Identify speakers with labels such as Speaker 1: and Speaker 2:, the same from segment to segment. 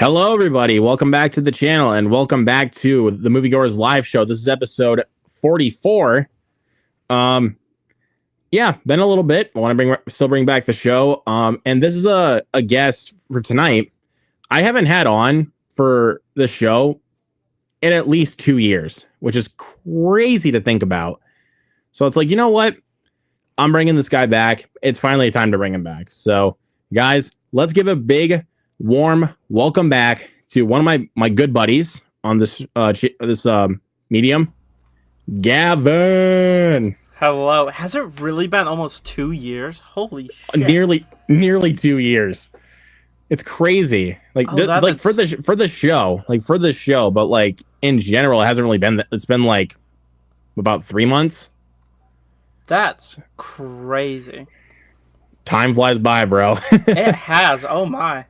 Speaker 1: Hello, everybody. Welcome back to the channel and welcome back to the Moviegoers live show. This is episode 44. Yeah, been a little bit. I want to still bring back the show. And this is a guest for tonight. I haven't had on for the show in at least 2 years, which is crazy to think about. So it's like, you know what? I'm bringing this guy back. It's finally time to bring him back. So, guys, let's give a big warm welcome back to one of my good buddies on this medium, Gavin.
Speaker 2: Hello. Has it really been almost 2 years? Holy shit.
Speaker 1: Nearly 2 years. It's crazy. Like for the show, but like in general, it hasn't really been. It's been like about 3 months.
Speaker 2: That's crazy.
Speaker 1: Time flies by, bro.
Speaker 2: It has. Oh my.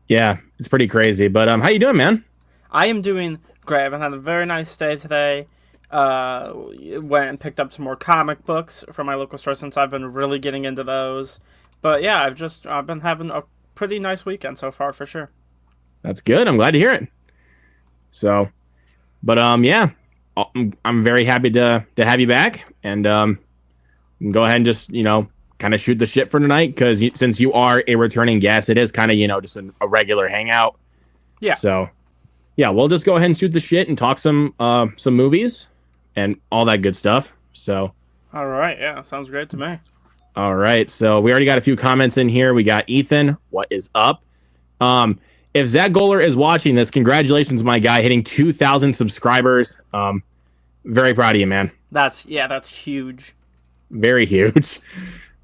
Speaker 1: Yeah, it's pretty crazy. But how you doing, man?
Speaker 2: I am doing great. I've had a very nice day today. Went and picked up some more comic books from my local store since I've been really getting into those. But yeah, I've been having a pretty nice weekend so far for sure.
Speaker 1: That's good. I'm glad to hear it. So, but yeah, I'm very happy to have you back, and go ahead and just kind of shoot the shit for tonight, because since you are a returning guest, it is kind of just a regular hangout.
Speaker 2: Yeah.
Speaker 1: So yeah, we'll just go ahead and shoot the shit and talk some movies and all that good stuff. So
Speaker 2: all right, yeah, sounds great to me.
Speaker 1: All right, so we already got a few comments in here. We got Ethan, what is up? If Zach Goller is watching this, congratulations, my guy, hitting 2,000 subscribers. Very proud of you, man.
Speaker 2: That's huge.
Speaker 1: Very huge.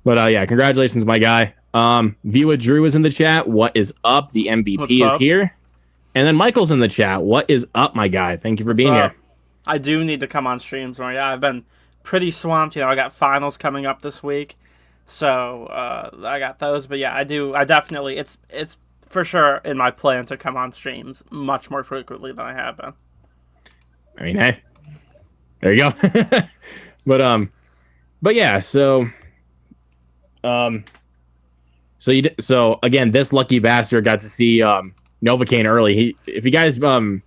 Speaker 1: But yeah, congratulations, my guy. Viewa Drew is in the chat. What is up? The MVP is here. And then Michael's in the chat. What is up, my guy? Thank you for being here.
Speaker 2: I do need to come on streams more. Yeah, I've been pretty swamped. I got finals coming up this week. So I got those. But yeah, I definitely, it's for sure in my plan to come on streams much more frequently than I have been.
Speaker 1: I mean, hey, there you go. But yeah, so again, this lucky bastard got to see Novocaine early. If you guys are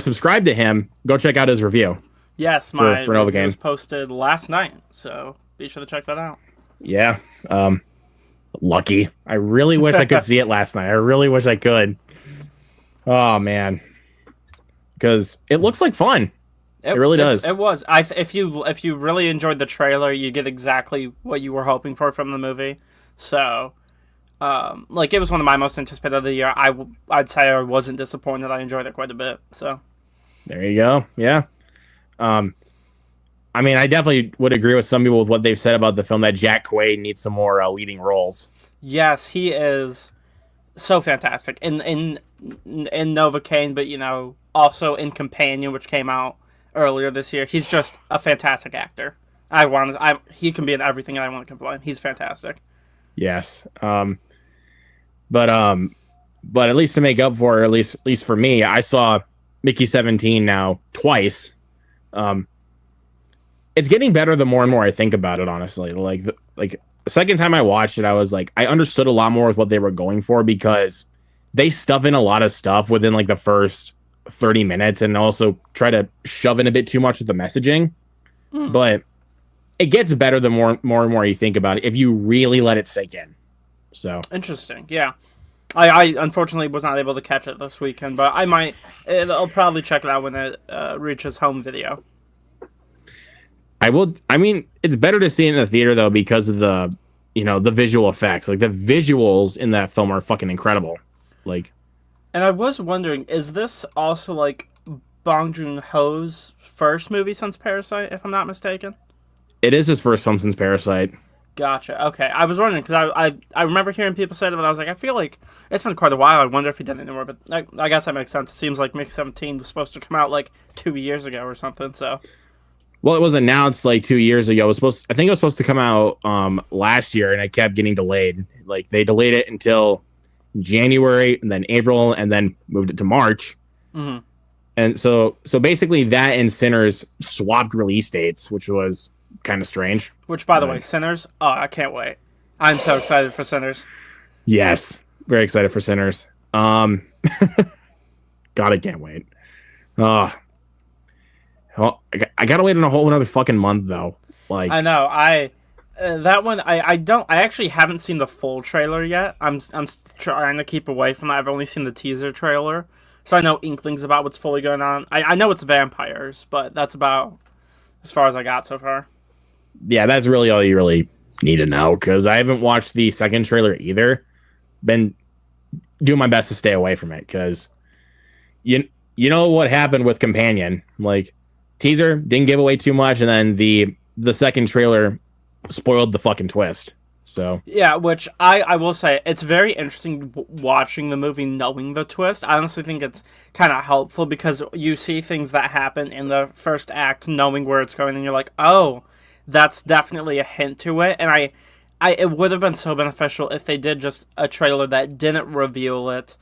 Speaker 1: subscribed to him, go check out his review.
Speaker 2: Yes, my review was posted last night, so be sure to check that out.
Speaker 1: Yeah, lucky. I really wish I could see it last night. I really wish I could. Oh man, because it looks like fun. It really does.
Speaker 2: It was. If you really enjoyed the trailer, you get exactly what you were hoping for from the movie. So, it was one of my most anticipated of the year. I'd say I wasn't disappointed. I enjoyed it quite a bit. So,
Speaker 1: there you go. Yeah. I mean, I definitely would agree with some people with what they've said about the film, that Jack Quaid needs some more leading roles.
Speaker 2: Yes, he is so fantastic in Novocaine, but also in Companion, which came out earlier this year. He's just a fantastic actor. He can be in everything, and I won't complain. He's fantastic. Yes.
Speaker 1: But at least to make up for it, at least for me, I saw Mickey 17 now twice. It's getting better the more and more I think about it, honestly. Like the second time I watched it, I was like, I understood a lot more with what they were going for, because they stuff in a lot of stuff within like the first 30 minutes and also try to shove in a bit too much with the messaging. But it gets better the more and more you think about it, if you really let it sink in. So
Speaker 2: interesting. Yeah. I unfortunately was not able to catch it this weekend, but I'll probably check it out when it reaches home video.
Speaker 1: I will. I mean, it's better to see it in the theater though, because of the visual effects. Like the visuals in that film are fucking incredible.
Speaker 2: And I was wondering, is this also like Bong Joon-ho's first movie since Parasite, if I'm not mistaken?
Speaker 1: It is his first film since Parasite.
Speaker 2: Gotcha. Okay. I was wondering, because I remember hearing people say that, but I was like, I feel like it's been quite a while. I wonder if he did it anymore, but I guess that makes sense. It seems like Mickey 17 was supposed to come out like 2 years ago or something, so.
Speaker 1: Well, it was announced like 2 years ago. I think it was supposed to come out last year, and it kept getting delayed. Like they delayed it until January, and then April, and then moved it to March.
Speaker 2: Mm-hmm.
Speaker 1: And so basically that and Sinners swapped release dates, which was kind of strange.
Speaker 2: Which, by the way, Sinners, oh, I can't wait. I'm so excited for Sinners.
Speaker 1: Yes, very excited for Sinners. God, I can't wait. Uh, well, I gotta wait a whole another fucking month though. Like,
Speaker 2: I know. That one I don't I actually haven't seen the full trailer yet. I'm trying to keep away from that. I've only seen the teaser trailer, so I know inklings about what's fully going on. I know it's vampires, but that's about as far as I got so far.
Speaker 1: yeah, that's really all you really need to know because I haven't watched the second trailer either. Been doing my best to stay away from it because you know what happened with Companion. Like, teaser didn't give away too much, and then the second trailer spoiled the fucking twist. So
Speaker 2: Yeah, which I will say it's very interesting watching the movie knowing the twist. I honestly think it's kind of helpful because you see things that happen in the first act knowing where it's going and you're like, "Oh, that's definitely a hint to it." And it would have been so beneficial if they did just a trailer that didn't reveal it,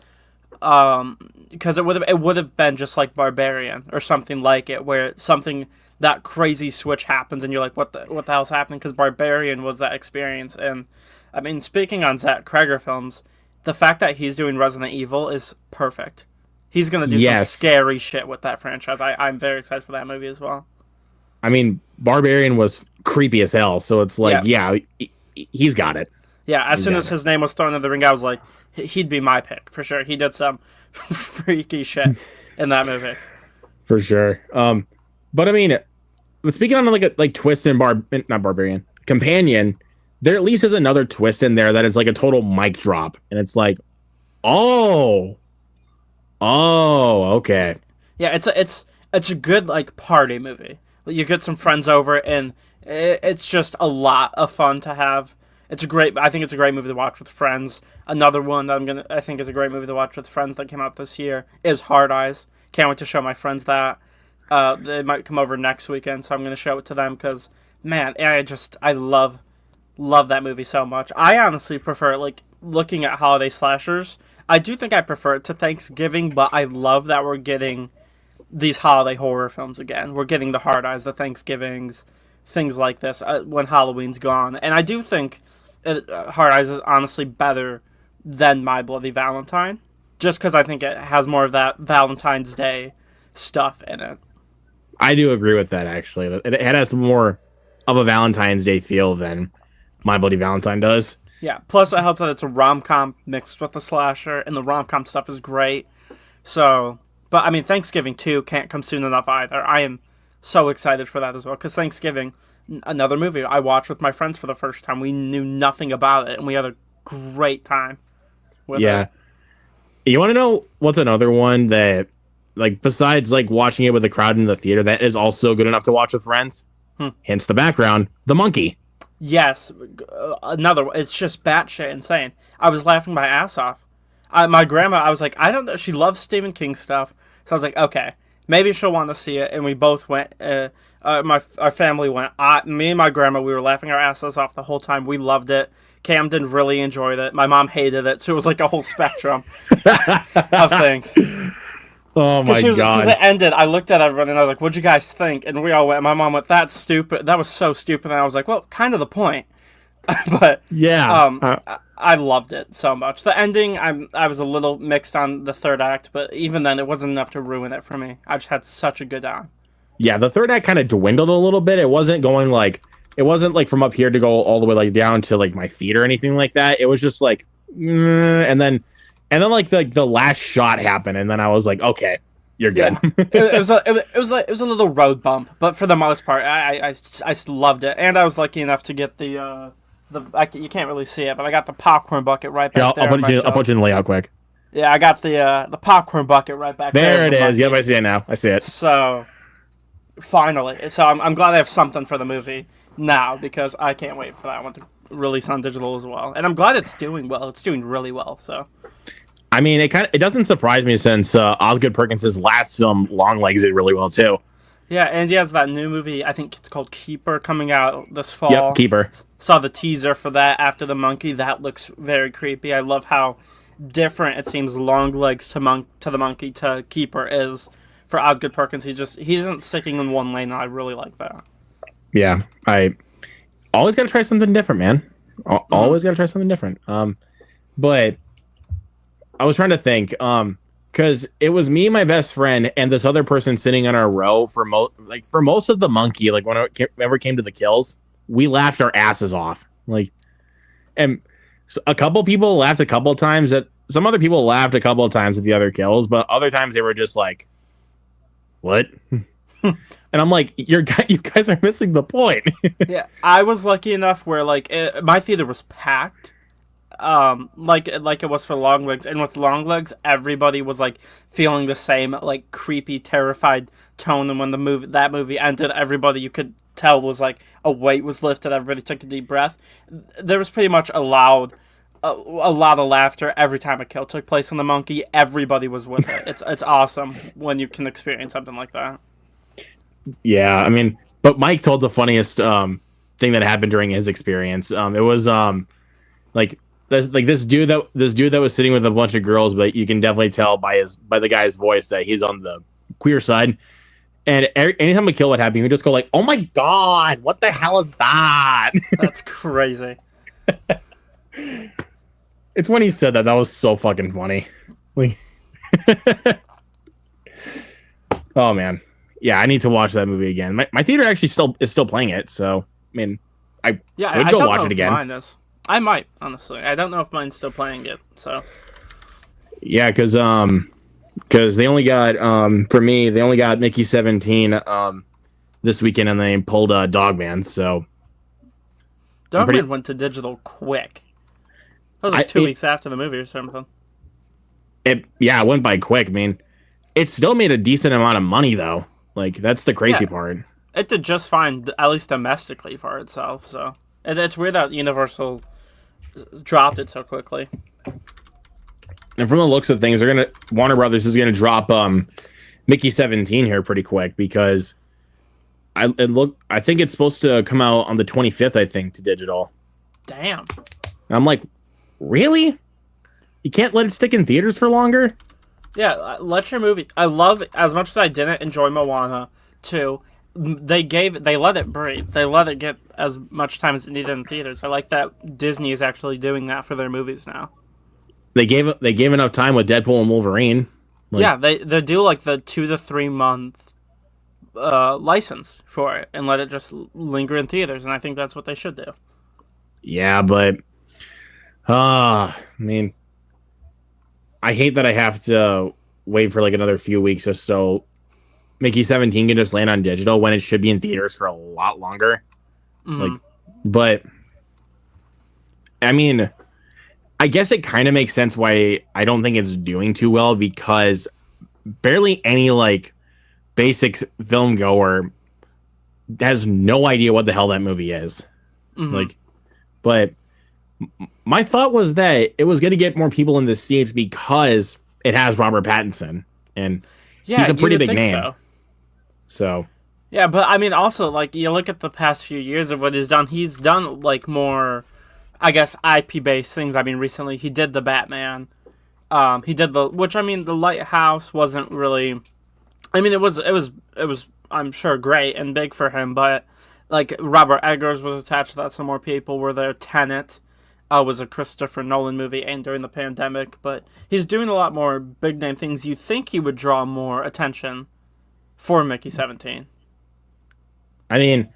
Speaker 2: because it would have been just like Barbarian or something like it, where something that crazy switch happens and you're like, what the hell's happening? Because Barbarian was that experience. And I mean, speaking on Zach Cregger films, the fact that he's doing Resident Evil is perfect. He's gonna do some scary shit with that franchise. I'm very excited for that movie as well.
Speaker 1: I mean, Barbarian was creepy as hell, so it's like, yeah he's got it.
Speaker 2: Yeah, as soon as his name was thrown in the ring, I was like, he'd be my pick for sure. He did some freaky shit in that movie
Speaker 1: for sure. But I mean, speaking on like twist in not Barbarian, Companion, there at least is another twist in there that is like a total mic drop, and it's like, oh, okay.
Speaker 2: Yeah, it's a good like party movie. You get some friends over, and it's just a lot of fun to have. I think it's a great movie to watch with friends. Another one that I think is a great movie to watch with friends that came out this year is Hard Eyes. Can't wait to show my friends that. They might come over next weekend, so I'm going to show it to them because, man, I love that movie so much. I honestly prefer, like, looking at holiday slashers, I do think I prefer it to Thanksgiving, but I love that we're getting these holiday horror films again. We're getting the Hard Eyes, the Thanksgivings, things like this when Halloween's gone. And I do think Hard Eyes is honestly better than My Bloody Valentine, just because I think it has more of that Valentine's Day stuff in it.
Speaker 1: I do agree with that, actually. It has more of a Valentine's Day feel than My Bloody Valentine does.
Speaker 2: Yeah, plus it helps that it's a rom-com mixed with the slasher, and the rom-com stuff is great. So, but I mean, Thanksgiving, too, can't come soon enough either. I am so excited for that as well, because Thanksgiving, another movie I watched with my friends for the first time. We knew nothing about it, and we had a great time with it.
Speaker 1: You want to know what's another one that, like, besides, like, watching it with a crowd in the theater, that is also good enough to watch with friends? Hence the background, The Monkey.
Speaker 2: Yes, another one. It's just batshit insane. I was laughing my ass off. My grandma, I was like, I don't know. She loves Stephen King stuff. So I was like, okay, maybe she'll want to see it. And we both went. Our family went. Me and my grandma, we were laughing our asses off the whole time. We loved it. Camden really enjoyed it. My mom hated it. So it was like a whole spectrum of things.
Speaker 1: Oh my God.
Speaker 2: Because it ended, I looked at everyone and I was like, what'd you guys think? And we all went, my mom went, that's stupid. That was so stupid. And I was like, well, kind of the point. But
Speaker 1: yeah,
Speaker 2: I loved it so much. The ending, I was a little mixed on the third act, but even then, it wasn't enough to ruin it for me. I just had such a good time.
Speaker 1: Yeah, the third act kind of dwindled a little bit. It wasn't like from up here to go all the way like down to like my feet or anything like that. It was just like, and then like the last shot happened, and then I was like, okay, you're good.
Speaker 2: Yeah. it was a little road bump, but for the most part, I loved it, and I was lucky enough to get you can't really see it, but I got the popcorn bucket right back there.
Speaker 1: I'll put you in the layout quick.
Speaker 2: Yeah, I got the popcorn bucket right back there.
Speaker 1: There it is. Yep, I see it now. I see it.
Speaker 2: So finally, I'm glad I have something for the movie now because I can't wait for that one to release on digital as well, and I'm glad it's doing well. It's doing really well. So.
Speaker 1: I mean, it doesn't surprise me since Osgood Perkins' last film, Longlegs, did really well too.
Speaker 2: Yeah, and he has that new movie, I think it's called Keeper, coming out this fall.
Speaker 1: Yep, Keeper.
Speaker 2: Saw the teaser for that after the monkey. That looks very creepy. I love how different it seems Longlegs to the monkey to Keeper is for Osgood Perkins. He isn't sticking in one lane, and I really like that.
Speaker 1: Yeah, I always got to try something different, man. Always got to try something different. But I was trying to think. because it was me and my best friend and this other person sitting on our row for most of the monkey. Like whenever it came to the kills, we laughed our asses off. Like, and a couple people laughed a couple times at some other people laughed a couple of times at the other kills, but other times they were just like, "What?" And I'm like, you guys are missing the point."
Speaker 2: Yeah, I was lucky enough where my theater was packed, like it was for Long Legs, and with Long Legs, everybody was like feeling the same like creepy, terrified tone. And when that movie ended, everybody you could tell was like a weight was lifted. Everybody took a deep breath. There was pretty much a lot of laughter every time a kill took place on the monkey. Everybody was with it. It's awesome when you can experience something like that.
Speaker 1: Yeah, I mean, but Mike told the funniest thing that happened during his experience. It was like this dude that was sitting with a bunch of girls, but you can definitely tell by the guy's voice that he's on the queer side. And anytime a kill would happen, he would just go like, "Oh my god, what the hell is that?"
Speaker 2: That's crazy.
Speaker 1: It's when he said that was so fucking funny. Like, oh man, yeah, I need to watch that movie again. My theater actually is still playing it, so I mean, I could go watch it again.
Speaker 2: Mine is. I might, honestly. I don't know if mine's still playing it. So
Speaker 1: yeah, because they only got for me they only got Mickey 17 this weekend, and they pulled Dogman. So
Speaker 2: Dogman went to digital quick. That was like 2 weeks after the movie or something.
Speaker 1: It went by quick. I mean, it still made a decent amount of money though. Like, that's the crazy part.
Speaker 2: It did just fine, at least domestically for itself. So it's weird that Universal dropped it so quickly.
Speaker 1: And from the looks of things, Warner Brothers is gonna drop Mickey 17 here pretty quick, because I think it's supposed to come out on the 25th, I think, to digital.
Speaker 2: Damn.
Speaker 1: And I'm like, really? You can't let it stick in theaters for longer?
Speaker 2: Yeah, let your movie. I love, as much as I didn't enjoy Moana 2, they let it breathe. They let it get as much time as it needed in theaters. I like that Disney is actually doing that for their movies now.
Speaker 1: They gave enough time with Deadpool and Wolverine.
Speaker 2: Yeah, they do like the 2 to 3 month license for it and let it just linger in theaters, and I think that's what they should do.
Speaker 1: Yeah, but I mean, I hate that I have to wait for like another few weeks or so. Mickey 17 can just land on digital when it should be in theaters for a lot longer. Mm-hmm. But I mean, I guess it kind of makes sense why I don't think it's doing too well, because barely any like basic film goer has no idea what the hell that movie is. Mm-hmm. But my thought was that it was going to get more people in the seats because it has Robert Pattinson, and he's a pretty big name. So
Speaker 2: yeah, but I mean, also like you look at the past few years of what he's done. He's done like more, I guess, IP based things. I mean, recently he did the Batman. He did the Lighthouse wasn't really. I mean, it was I'm sure great and big for him, but like Robert Eggers was attached to that. Some more people were there. Tenet was a Christopher Nolan movie, and during the pandemic, but he's doing a lot more big name things. You'd think he would draw more attention for Mickey 17.
Speaker 1: I mean,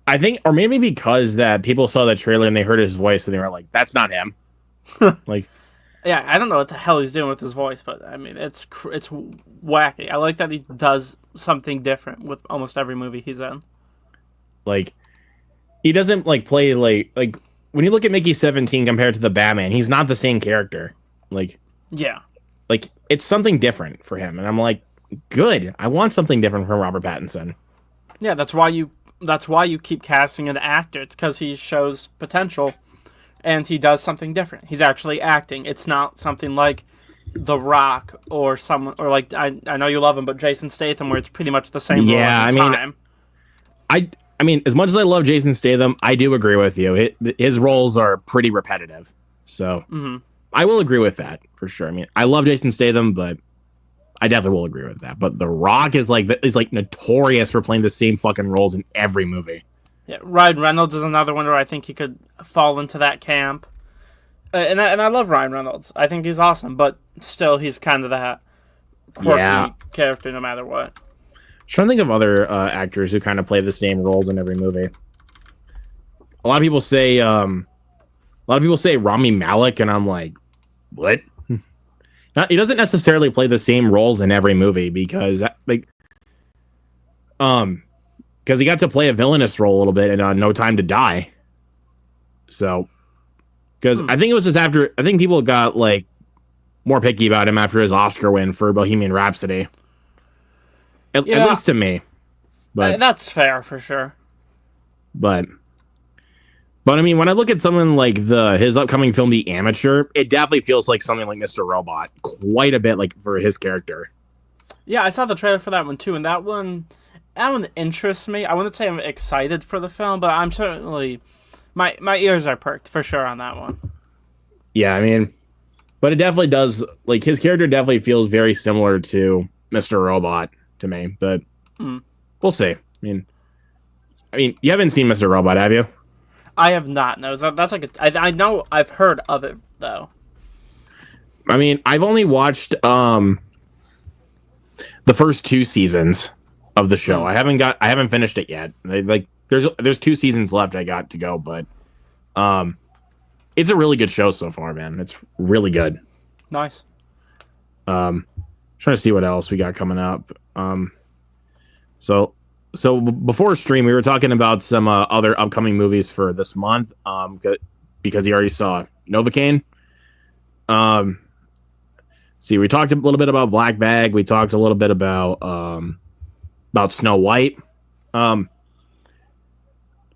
Speaker 1: I think, or maybe because that people saw the trailer and they heard his voice and they were like, "That's not him." Like,
Speaker 2: yeah, I don't know what the hell he's doing with his voice, but I mean, it's wacky. I like that he does something different with almost every movie he's in. Like,
Speaker 1: he doesn't like play like when you look at Mickey 17 compared to the Batman, he's not the same character. Like,
Speaker 2: yeah,
Speaker 1: like it's something different for him, and I'm like, good. I want something different from Robert Pattinson.
Speaker 2: Yeah, that's why you keep casting an actor. It's because he shows potential, and he does something different. He's actually acting. It's not something like The Rock or someone, or like I know you love him, but Jason Statham, where it's pretty much the same role every time.
Speaker 1: I mean, as much as I love Jason Statham, I do agree with you. His roles are pretty repetitive, so I will agree with that for sure. I mean, I love Jason Statham, but I definitely will agree with that. But The Rock is like notorious for playing the same fucking roles in every movie.
Speaker 2: Yeah, Ryan Reynolds is another one where I think he could fall into that camp. And I love Ryan Reynolds. I think he's awesome, but still he's kind of that
Speaker 1: Yeah.
Speaker 2: quirky character no matter what.
Speaker 1: Trying to think of other actors who kind of play the same roles in every movie. A lot of people say Rami Malek, and I'm like, what? He doesn't necessarily play the same roles in every movie because because he got to play a villainous role a little bit in No Time to Die. So, because I think it was just after, I think people got like more picky about him after his Oscar win for Bohemian Rhapsody. At least to me. But
Speaker 2: that's fair for sure.
Speaker 1: But I mean, when I look at something like his upcoming film, The Amateur, it definitely feels like something like Mr. Robot, quite a bit like for his character.
Speaker 2: Yeah, I saw the trailer for that one too, and that one interests me. I wouldn't say I'm excited for the film, but I'm certainly my ears are perked for sure on that one.
Speaker 1: Yeah, I mean, but it definitely does, like, his character definitely feels very similar to Mr. Robot to me, but we'll see. I mean, you haven't seen Mr. Robot, have you?
Speaker 2: I have not. No, that's like I know I've heard of it though.
Speaker 1: I mean, I've only watched the first 2 seasons of the show. I haven't finished it yet. Like, there's 2 seasons left I got to go, but it's a really good show so far, man. It's really good.
Speaker 2: Nice.
Speaker 1: Trying to see what else we got coming up. So before stream, we were talking about some other upcoming movies for this month. Because you already saw Novocaine. See, we talked a little bit about Black Bag. We talked a little bit about Snow White.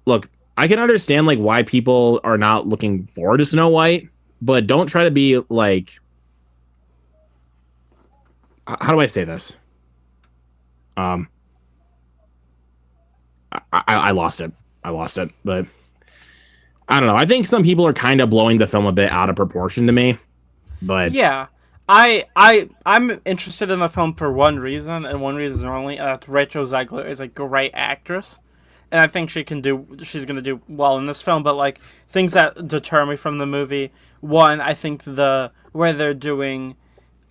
Speaker 1: Look, I can understand like why people are not looking forward to Snow White, but don't try to be like, how do I say this? I lost it. But I don't know. I think some people are kind of blowing the film a bit out of proportion to me. But
Speaker 2: yeah, I'm interested in the film for one reason and one reason only. Rachel Zegler is a great actress, and I think she's gonna do well in this film. But like things that deter me from the movie, one, I think where they're doing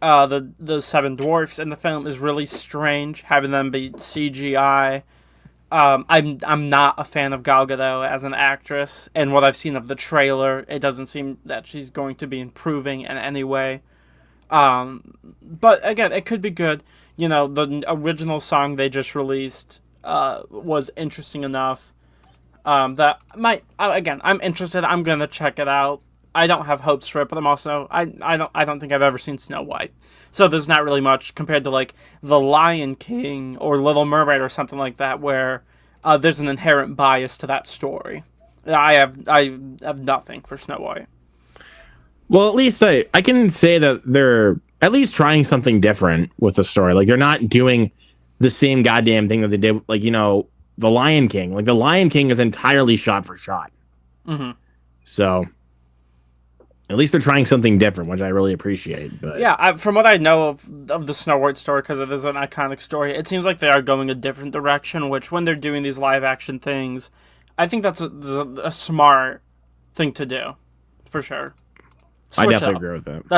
Speaker 2: the Seven Dwarfs in the film is really strange, having them be CGI. I'm not a fan of Gal Gadot as an actress, and what I've seen of the trailer, it doesn't seem that she's going to be improving in any way. But again, it could be good. You know, the original song they just released was interesting enough that again, I'm interested. I'm gonna check it out. I don't have hopes for it, but I'm also I don't think I've ever seen Snow White, so there's not really much compared to like The Lion King or Little Mermaid or something like that, where there's an inherent bias to that story. I have nothing for Snow White.
Speaker 1: Well, at least I can say that they're at least trying something different with the story. Like, they're not doing the same goddamn thing that they did, like, you know, The Lion King. Like, The Lion King is entirely shot for shot.
Speaker 2: Mm-hmm.
Speaker 1: So at least they're trying something different, which I really appreciate. But
Speaker 2: yeah, from what I know of the Snow White story, because it is an iconic story, it seems like they are going a different direction, which when they're doing these live action things, I think that's a smart thing to do, for sure.
Speaker 1: I definitely agree with that.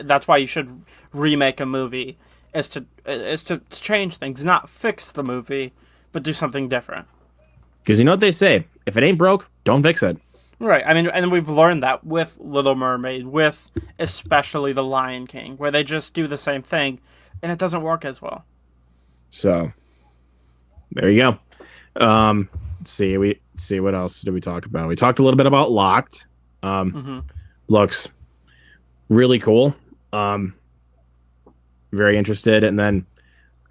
Speaker 2: That's why you should remake a movie, is to change things, not fix the movie, but do something different.
Speaker 1: Because you know what they say, if it ain't broke, don't fix it.
Speaker 2: Right, I mean, and we've learned that with Little Mermaid, with especially The Lion King, where they just do the same thing, and it doesn't work as well.
Speaker 1: So, there you go. Let's see, what else did we talk about? We talked a little bit about Locked. Looks really cool. Very interested, and then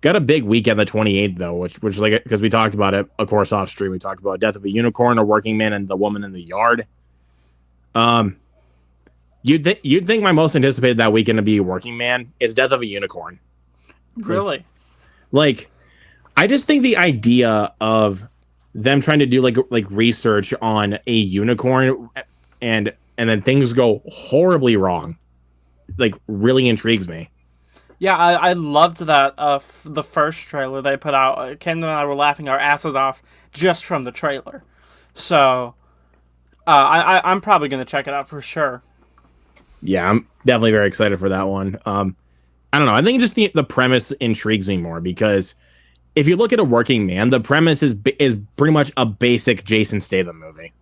Speaker 1: got a big weekend the 28th though, which like, because we talked about it, of course, off stream. We talked about Death of a Unicorn, A Working Man, and The Woman in the Yard. You'd think my most anticipated that weekend to be Working Man is Death of a Unicorn.
Speaker 2: Really?
Speaker 1: Like, I just think the idea of them trying to do like research on a unicorn and then things go horribly wrong, like, really intrigues me.
Speaker 2: Yeah, I loved that the first trailer they put out. Ken and I were laughing our asses off just from the trailer. So, I'm probably going to check it out for sure.
Speaker 1: Yeah, I'm definitely very excited for that one. I I don't know. I think just the premise intrigues me more because if you look at A Working Man, the premise is pretty much a basic Jason Statham movie.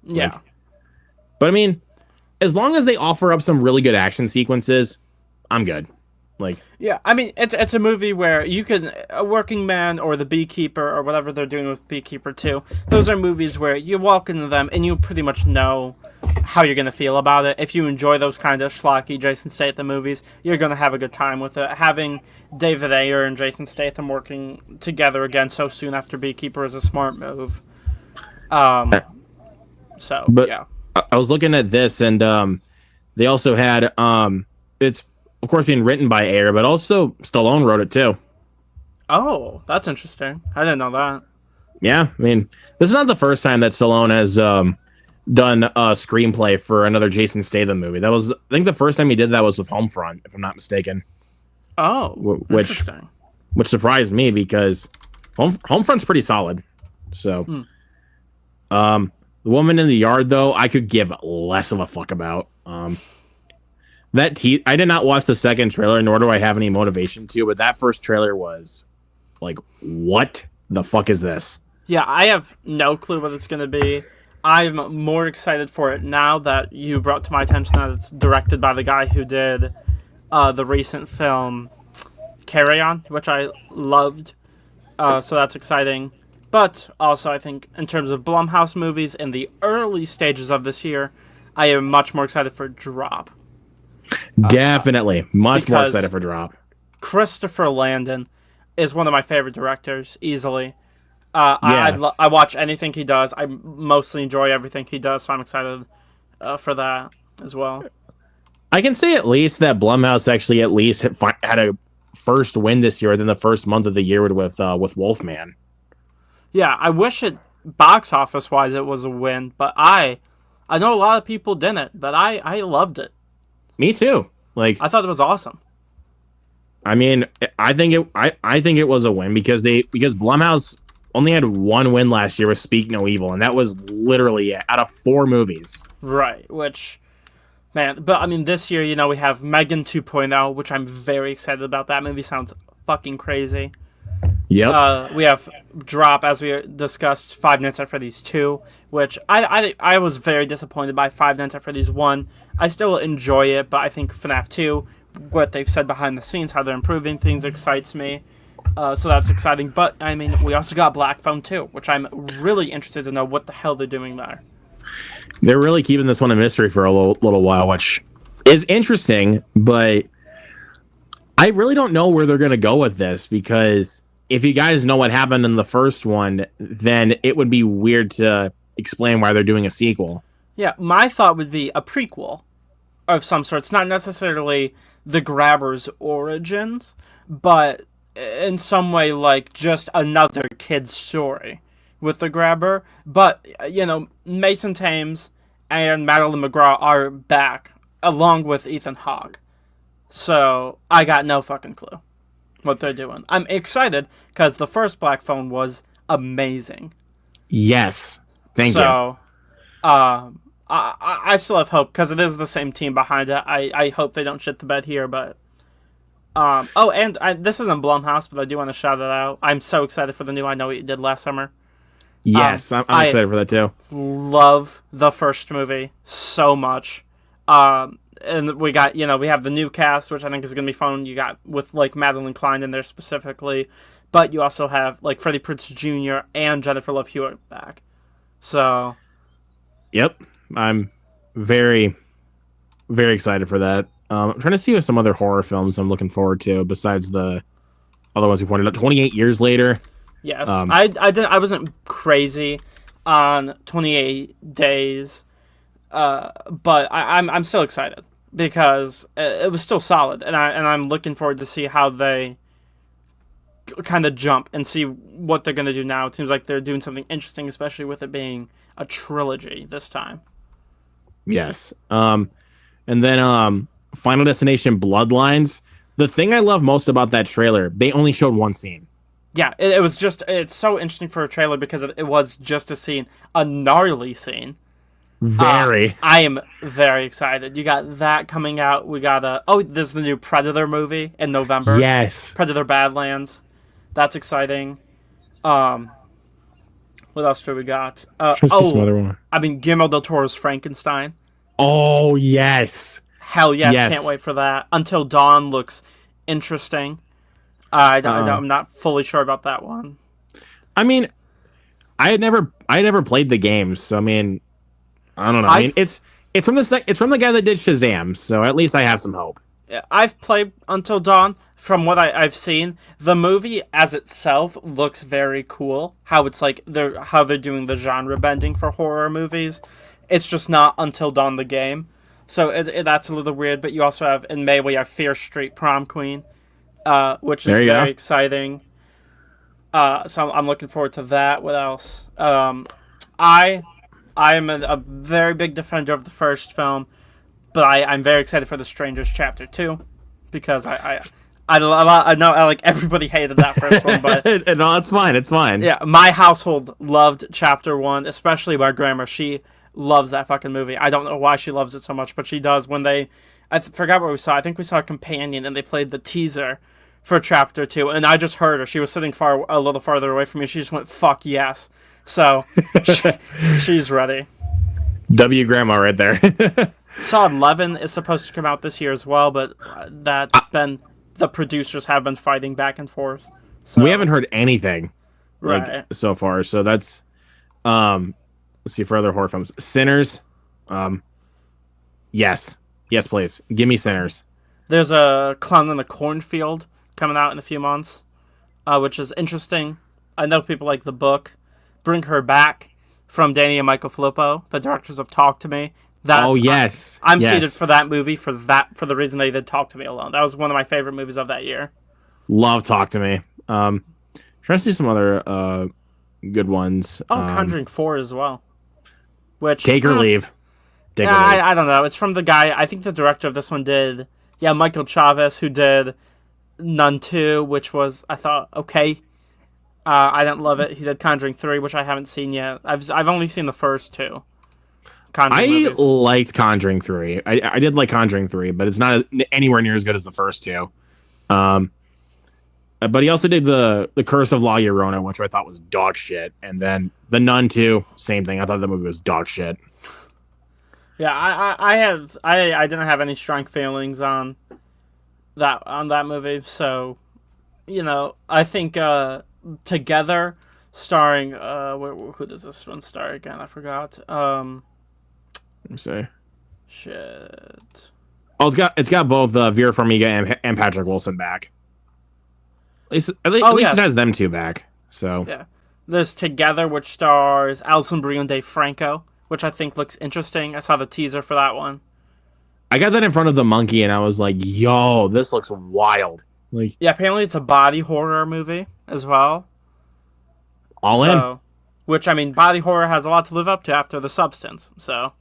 Speaker 2: Yeah.
Speaker 1: Like, but I mean, as long as they offer up some really good action sequences, I'm good. Like,
Speaker 2: yeah, I mean, it's a movie where you can A Working Man or The Beekeeper or whatever they're doing with Beekeeper 2. Those are movies where you walk into them and you pretty much know how you're gonna feel about it. If you enjoy those kind of schlocky Jason Statham movies, you're gonna have a good time with it. Having David Ayer and Jason Statham working together again so soon after Beekeeper is a smart move. So
Speaker 1: but
Speaker 2: yeah.
Speaker 1: I was looking at this, and they also had it's of course being written by Ayer, but also Stallone wrote it too.
Speaker 2: Oh, that's interesting. I didn't know that.
Speaker 1: Yeah, I mean, this is not the first time that Stallone has done a screenplay for another Jason Statham movie. That was, I think, the first time he did that was with Homefront, if I'm not mistaken.
Speaker 2: Oh, interesting.
Speaker 1: Which surprised me because Homefront's pretty solid. So, The Woman in the Yard, though, I could give less of a fuck about. I did not watch the second trailer, nor do I have any motivation to, but that first trailer was like, what the fuck is this?
Speaker 2: Yeah, I have no clue what it's going to be. I'm more excited for it now that you brought to my attention that it's directed by the guy who did the recent film Carry On, which I loved. So that's exciting. But also, I think in terms of Blumhouse movies in the early stages of this year, I am much more excited for Drop.
Speaker 1: Definitely. Much more excited for Drop.
Speaker 2: Christopher Landon is one of my favorite directors, easily. I watch anything he does. I mostly enjoy everything he does, so I'm excited for that as well.
Speaker 1: I can say at least that Blumhouse actually at least had a first win this year within the first month of the year with Wolfman.
Speaker 2: Yeah, I wish it box office wise it was a win, but I know a lot of people didn't, but I loved it.
Speaker 1: Me too. Like,
Speaker 2: I thought it was awesome.
Speaker 1: I mean, I think it was a win because Blumhouse only had one win last year with Speak No Evil, and that was literally out of 4 movies.
Speaker 2: Right, which, man, but I mean, this year, we have Megan 2.0, which I'm very excited about. That movie sounds fucking crazy.
Speaker 1: Yep.
Speaker 2: We have Drop, as we discussed, Five Nights at Freddy's 2, which I was very disappointed by Five Nights at Freddy's 1. I still enjoy it, but I think FNAF 2, what they've said behind the scenes, how they're improving things, excites me. So that's exciting. But, I mean, we also got Black Phone 2, which I'm really interested to know what the hell they're doing there.
Speaker 1: They're really keeping this one a mystery for a little while, which is interesting, but I really don't know where they're going to go with this, because if you guys know what happened in the first one, then it would be weird to explain why they're doing a sequel.
Speaker 2: Yeah, my thought would be a prequel of some sort. It's not necessarily the Grabber's origins, but in some way like just another kid's story with the Grabber. But, Mason Thames and Madeline McGraw are back, along with Ethan Hawke. So, I got no fucking clue what they're doing. I'm excited, because the first Black Phone was amazing.
Speaker 1: Yes. Thank you.
Speaker 2: I still have hope, because it is the same team behind it. I hope they don't shit the bed here, but... this isn't Blumhouse, but I do want to shout it out. I'm so excited for the new I Know What You Did Last Summer.
Speaker 1: Yes, I'm excited for that too.
Speaker 2: Love the first movie so much. And we got, we have the new cast, which I think is going to be fun. You got with, Madeline Klein in there specifically. But you also have, Freddie Prinze Jr. and Jennifer Love Hewitt back. So.
Speaker 1: Yep. I'm very, very excited for that. I'm trying to see what some other horror films I'm looking forward to besides the other ones we pointed out. 28 Years Later.
Speaker 2: Yes. I wasn't crazy on 28 Days. But I'm still excited because it was still solid, and I'm looking forward to see how they kind of jump and see what they're going to do now. It seems like they're doing something interesting, especially with it being a trilogy this time.
Speaker 1: Yes. And then Final Destination Bloodlines. The thing I love most about that trailer, they only showed one scene.
Speaker 2: Yeah, it's so interesting for a trailer because it was just a scene, a gnarly scene.
Speaker 1: Very.
Speaker 2: I am very excited. You got that coming out. We got there's the new Predator movie in November.
Speaker 1: Yes.
Speaker 2: Predator Badlands. That's exciting. What else do we got?
Speaker 1: Trying to see some other one.
Speaker 2: I mean, Guillermo del Toro's Frankenstein.
Speaker 1: Oh, yes.
Speaker 2: Hell yes, can't wait for that. Until Dawn looks interesting. I'm not fully sure about that one.
Speaker 1: I mean, I had never played the game, so I mean, I don't know. I mean, it's from the guy that did Shazam, so at least I have some hope.
Speaker 2: I've played Until Dawn. From what I've seen, the movie as itself looks very cool. How it's like how they're doing the genre bending for horror movies. It's just not Until Dawn the game, so that's a little weird. But you also have in May we have Fear Street Prom Queen, which is very exciting. So I'm looking forward to that. What else? I am a very big defender of the first film, but I'm very excited for The Strangers Chapter 2 because I know like everybody hated that first one, but
Speaker 1: no, it's fine. It's fine.
Speaker 2: Yeah, my household loved Chapter 1, especially my grandma. She loves that fucking movie. I don't know why she loves it so much, but she does. When I forgot what we saw. I think we saw a Companion, and they played the teaser for Chapter 2, and I just heard her. She was sitting a little farther away from me. She just went, "Fuck yes." So she's ready.
Speaker 1: W grandma right there.
Speaker 2: Saw 11 is supposed to come out this year as well, but the producers have been fighting back and forth. So.
Speaker 1: We haven't heard anything
Speaker 2: right
Speaker 1: so far. So that's let's see for other horror films. Sinners. Yes, please give me Sinners.
Speaker 2: There's a Clown in the Cornfield coming out in a few months, which is interesting. I know people like the book. Bring Her Back from Danny and Michael Filippo. The directors have talked to me.
Speaker 1: Yes.
Speaker 2: I'm seated for that movie for the reason they did Talk to Me alone. That was one of my favorite movies of that year.
Speaker 1: Love Talk to Me. Trying to see some other good ones.
Speaker 2: Conjuring 4 as well. Which
Speaker 1: Take or Leave.
Speaker 2: I don't know. It's from the guy. I think the director of this one did. Yeah, Michael Chavez, who did Nun 2, which was I thought okay. I didn't love it. He did Conjuring 3, which I haven't seen yet. I've only seen the first two.
Speaker 1: I liked Conjuring 3. I did like Conjuring 3, but it's not anywhere near as good as the first two. But he also did the Curse of La Llorona, which I thought was dog shit. And then The Nun 2, same thing. I thought the movie was dog shit.
Speaker 2: Yeah, I didn't have any strong feelings on that movie. So, I think Together, starring who does this one star again? I forgot.
Speaker 1: Let me see.
Speaker 2: Shit.
Speaker 1: Oh, it's got both Vera Farmiga and Patrick Wilson back. At least it has them two back. So
Speaker 2: yeah, there's Together, which stars Alison Brie and Dave Franco, which I think looks interesting. I saw the teaser for that one.
Speaker 1: I got that in front of The Monkey, and I was like, "Yo, this looks wild!" Like,
Speaker 2: yeah, apparently it's a body horror movie as well.
Speaker 1: All in.
Speaker 2: Which I mean, body horror has a lot to live up to after The Substance. So.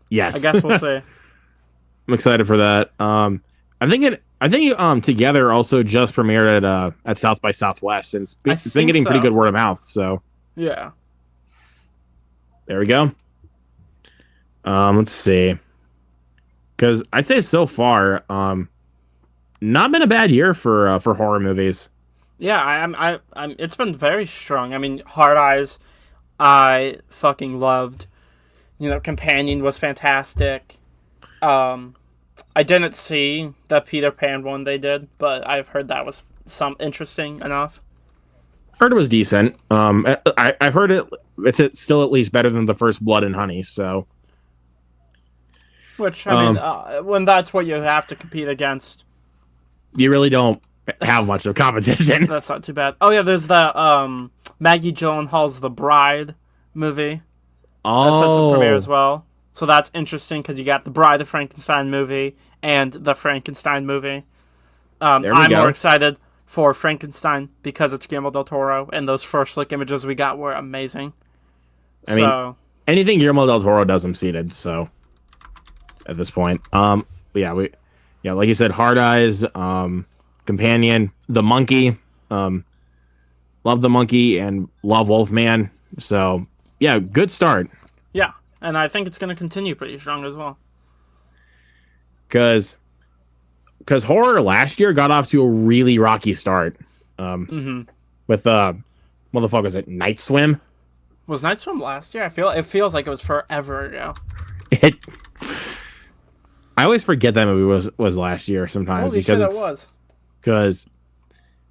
Speaker 1: Yes.
Speaker 2: I guess we'll see.
Speaker 1: I'm excited for that. I think Together also just premiered at South by Southwest, and it's been getting pretty good word of mouth. So
Speaker 2: yeah,
Speaker 1: there we go. Let's see, because I'd say so far, not been a bad year for horror movies.
Speaker 2: Yeah, I'm. It's been very strong. I mean, Hard Eyes, I fucking loved. Companion was fantastic. I didn't see the Peter Pan one they did, but I've heard that was some interesting enough.
Speaker 1: Heard it was decent. I've heard it's still at least better than the first Blood and Honey. So,
Speaker 2: which I mean, when that's what you have to compete against,
Speaker 1: you really don't have much of competition.
Speaker 2: That's not too bad. Oh yeah, there's the Maggie Gyllenhaal's The Bride movie.
Speaker 1: Oh,
Speaker 2: that's set to premiere as well. So that's interesting because you got the Bride of Frankenstein movie and the Frankenstein movie. I'm more excited for Frankenstein because it's Guillermo del Toro, and those first look images we got were amazing.
Speaker 1: I mean, anything Guillermo del Toro does, I'm seated. So at this point, like you said, Hard Eyes, Companion, The Monkey, love The Monkey, and love Wolfman. So yeah, good start.
Speaker 2: Yeah. and I think it's going to continue pretty strong as well.
Speaker 1: Because horror last year got off to a really rocky start.
Speaker 2: Mm-hmm.
Speaker 1: With what the fuck was it? Night Swim.
Speaker 2: Was Night Swim last year? It feels like it was forever ago.
Speaker 1: It. I always forget that movie was last year sometimes.
Speaker 2: Holy
Speaker 1: because
Speaker 2: shit, it was.
Speaker 1: Because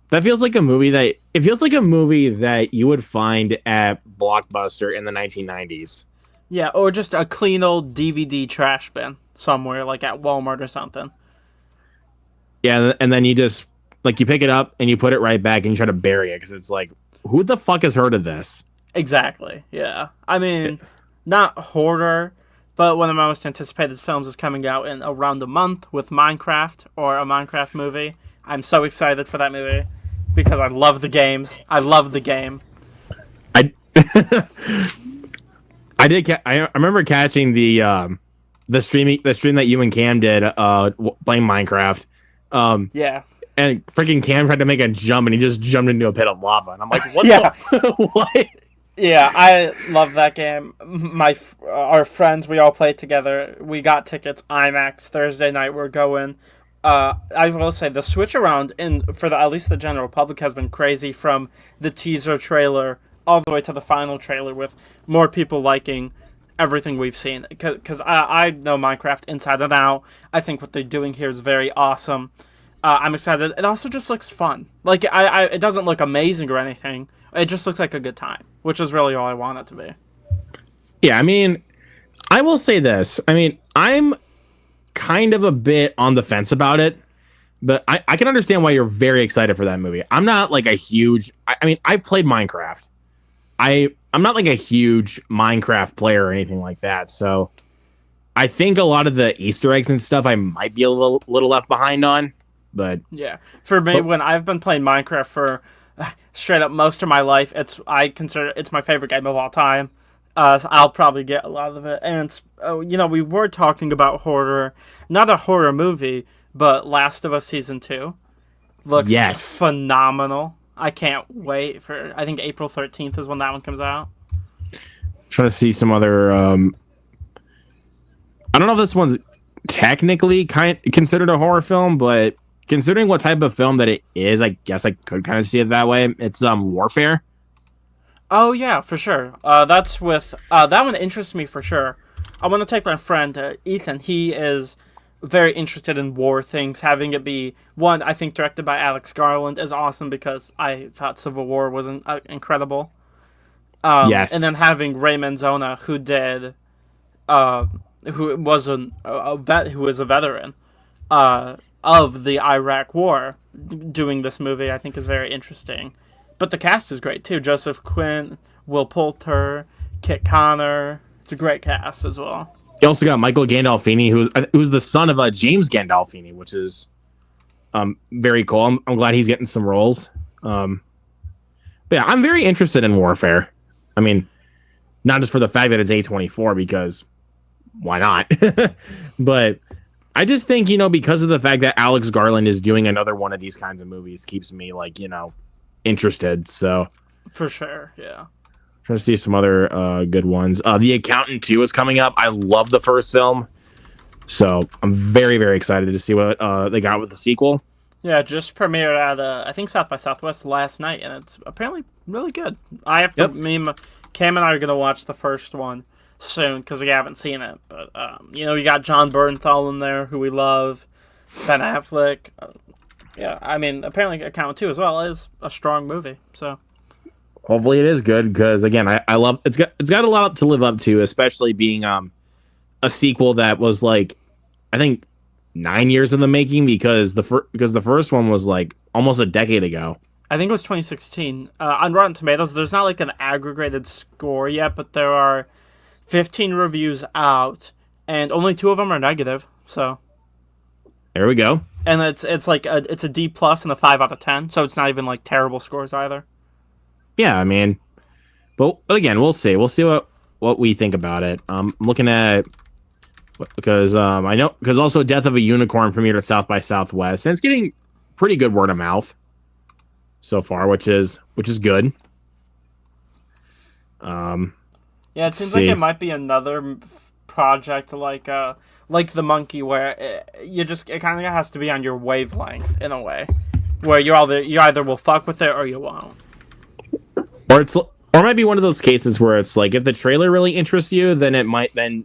Speaker 1: that feels like a movie that you would find at Blockbuster in the 1990s.
Speaker 2: Yeah, or just a clean old DVD trash bin somewhere, like at Walmart or something.
Speaker 1: Yeah, and then you just you pick it up and you put it right back and you try to bury it because it's like, who the fuck has heard of this?
Speaker 2: Exactly. Yeah. I mean, not horror, but one of my most anticipated films is coming out in around a month with Minecraft, or a Minecraft movie. I'm so excited for that movie because I love the games. I love the game.
Speaker 1: I I remember catching the stream that you and Cam did playing Minecraft.
Speaker 2: Yeah.
Speaker 1: And freaking Cam tried to make a jump and he just jumped into a pit of lava. And I'm like, what
Speaker 2: Yeah.
Speaker 1: what?
Speaker 2: Yeah, I love that game. Our friends, we all played together. We got tickets. IMAX Thursday night. We're going. I will say the switch around for at least the general public has been crazy, from the teaser trailer all the way to the final trailer, with more people liking everything we've seen. Because I know Minecraft inside and out. I think what they're doing here is very awesome. I'm excited. It also just looks fun. Like it doesn't look amazing or anything. It just looks like a good time, which is really all I want it to be.
Speaker 1: Yeah, I mean, I will say this. I mean, I'm kind of a bit on the fence about it, but I can understand why you're very excited for that movie. I'm not like a huge... I mean, I've played Minecraft. I'm not like a huge Minecraft player or anything like that, so I think a lot of the Easter eggs and stuff I might be a little left behind on. But
Speaker 2: yeah, for me, when I've been playing Minecraft for straight up most of my life, I consider it's my favorite game of all time. So I'll probably get a lot of it. And we were talking about horror, not a horror movie, but Last of Us Season 2 looks phenomenal. I can't wait for. I think April 13th is when that one comes out.
Speaker 1: Trying to see some other. I don't know if this one's technically considered a horror film, but considering what type of film that it is, I guess I could kind of see it that way. It's Warfare.
Speaker 2: Oh yeah, for sure. That's with that one interests me for sure. I want to take my friend Ethan. He is very interested in war things. Having it be one, I think, directed by Alex Garland is awesome because I thought Civil War was incredible.
Speaker 1: Yes,
Speaker 2: and then having Ray Manzona, who did, who was who is a veteran, of the Iraq War, doing this movie, I think is very interesting. But the cast is great too. Joseph Quinn, Will Poulter, Kit Connor. It's a great cast as well.
Speaker 1: You also got Michael Gandolfini, who's the son of James Gandolfini, which is very cool. I'm glad he's getting some roles. But yeah, I'm very interested in Warfare. I mean, not just for the fact that it's A24, because why not? But I just think, because of the fact that Alex Garland is doing another one of these kinds of movies keeps me interested. So
Speaker 2: for sure, yeah.
Speaker 1: Trying to see some other good ones. The Accountant 2 is coming up. I love the first film, so I'm very, very excited to see what they got with the sequel.
Speaker 2: Yeah, just premiered at I think South by Southwest last night, and it's apparently really good. I have to. Cam and I are gonna watch the first one soon because we haven't seen it. But you got John Bernthal in there, who we love, Ben Affleck. Yeah, I mean, apparently Accountant 2 as well is a strong movie. So
Speaker 1: hopefully it is good, because again, I love it's got a lot to live up to, especially being a sequel that was I think 9 years in the making, because the first one was almost a decade ago.
Speaker 2: I think it was 2016. On Rotten Tomatoes, there's not an aggregated score yet, but there are 15 reviews out, and only 2 of them are negative. So
Speaker 1: there we go.
Speaker 2: And it's a D plus and a 5 out of 10, so it's not even terrible scores either.
Speaker 1: Yeah, I mean, but again, we'll see. We'll see what we think about it. I'm looking at, because I know, because also Death of a Unicorn premiered at South by Southwest, and it's getting pretty good word of mouth so far, which is good.
Speaker 2: Yeah, it
Speaker 1: Let's
Speaker 2: seems like it
Speaker 1: see.
Speaker 2: might be another project like the monkey, where it kind of has to be on your wavelength in a way, where you either will fuck with it or you won't.
Speaker 1: Or it might be one of those cases where it's like if the trailer really interests you, then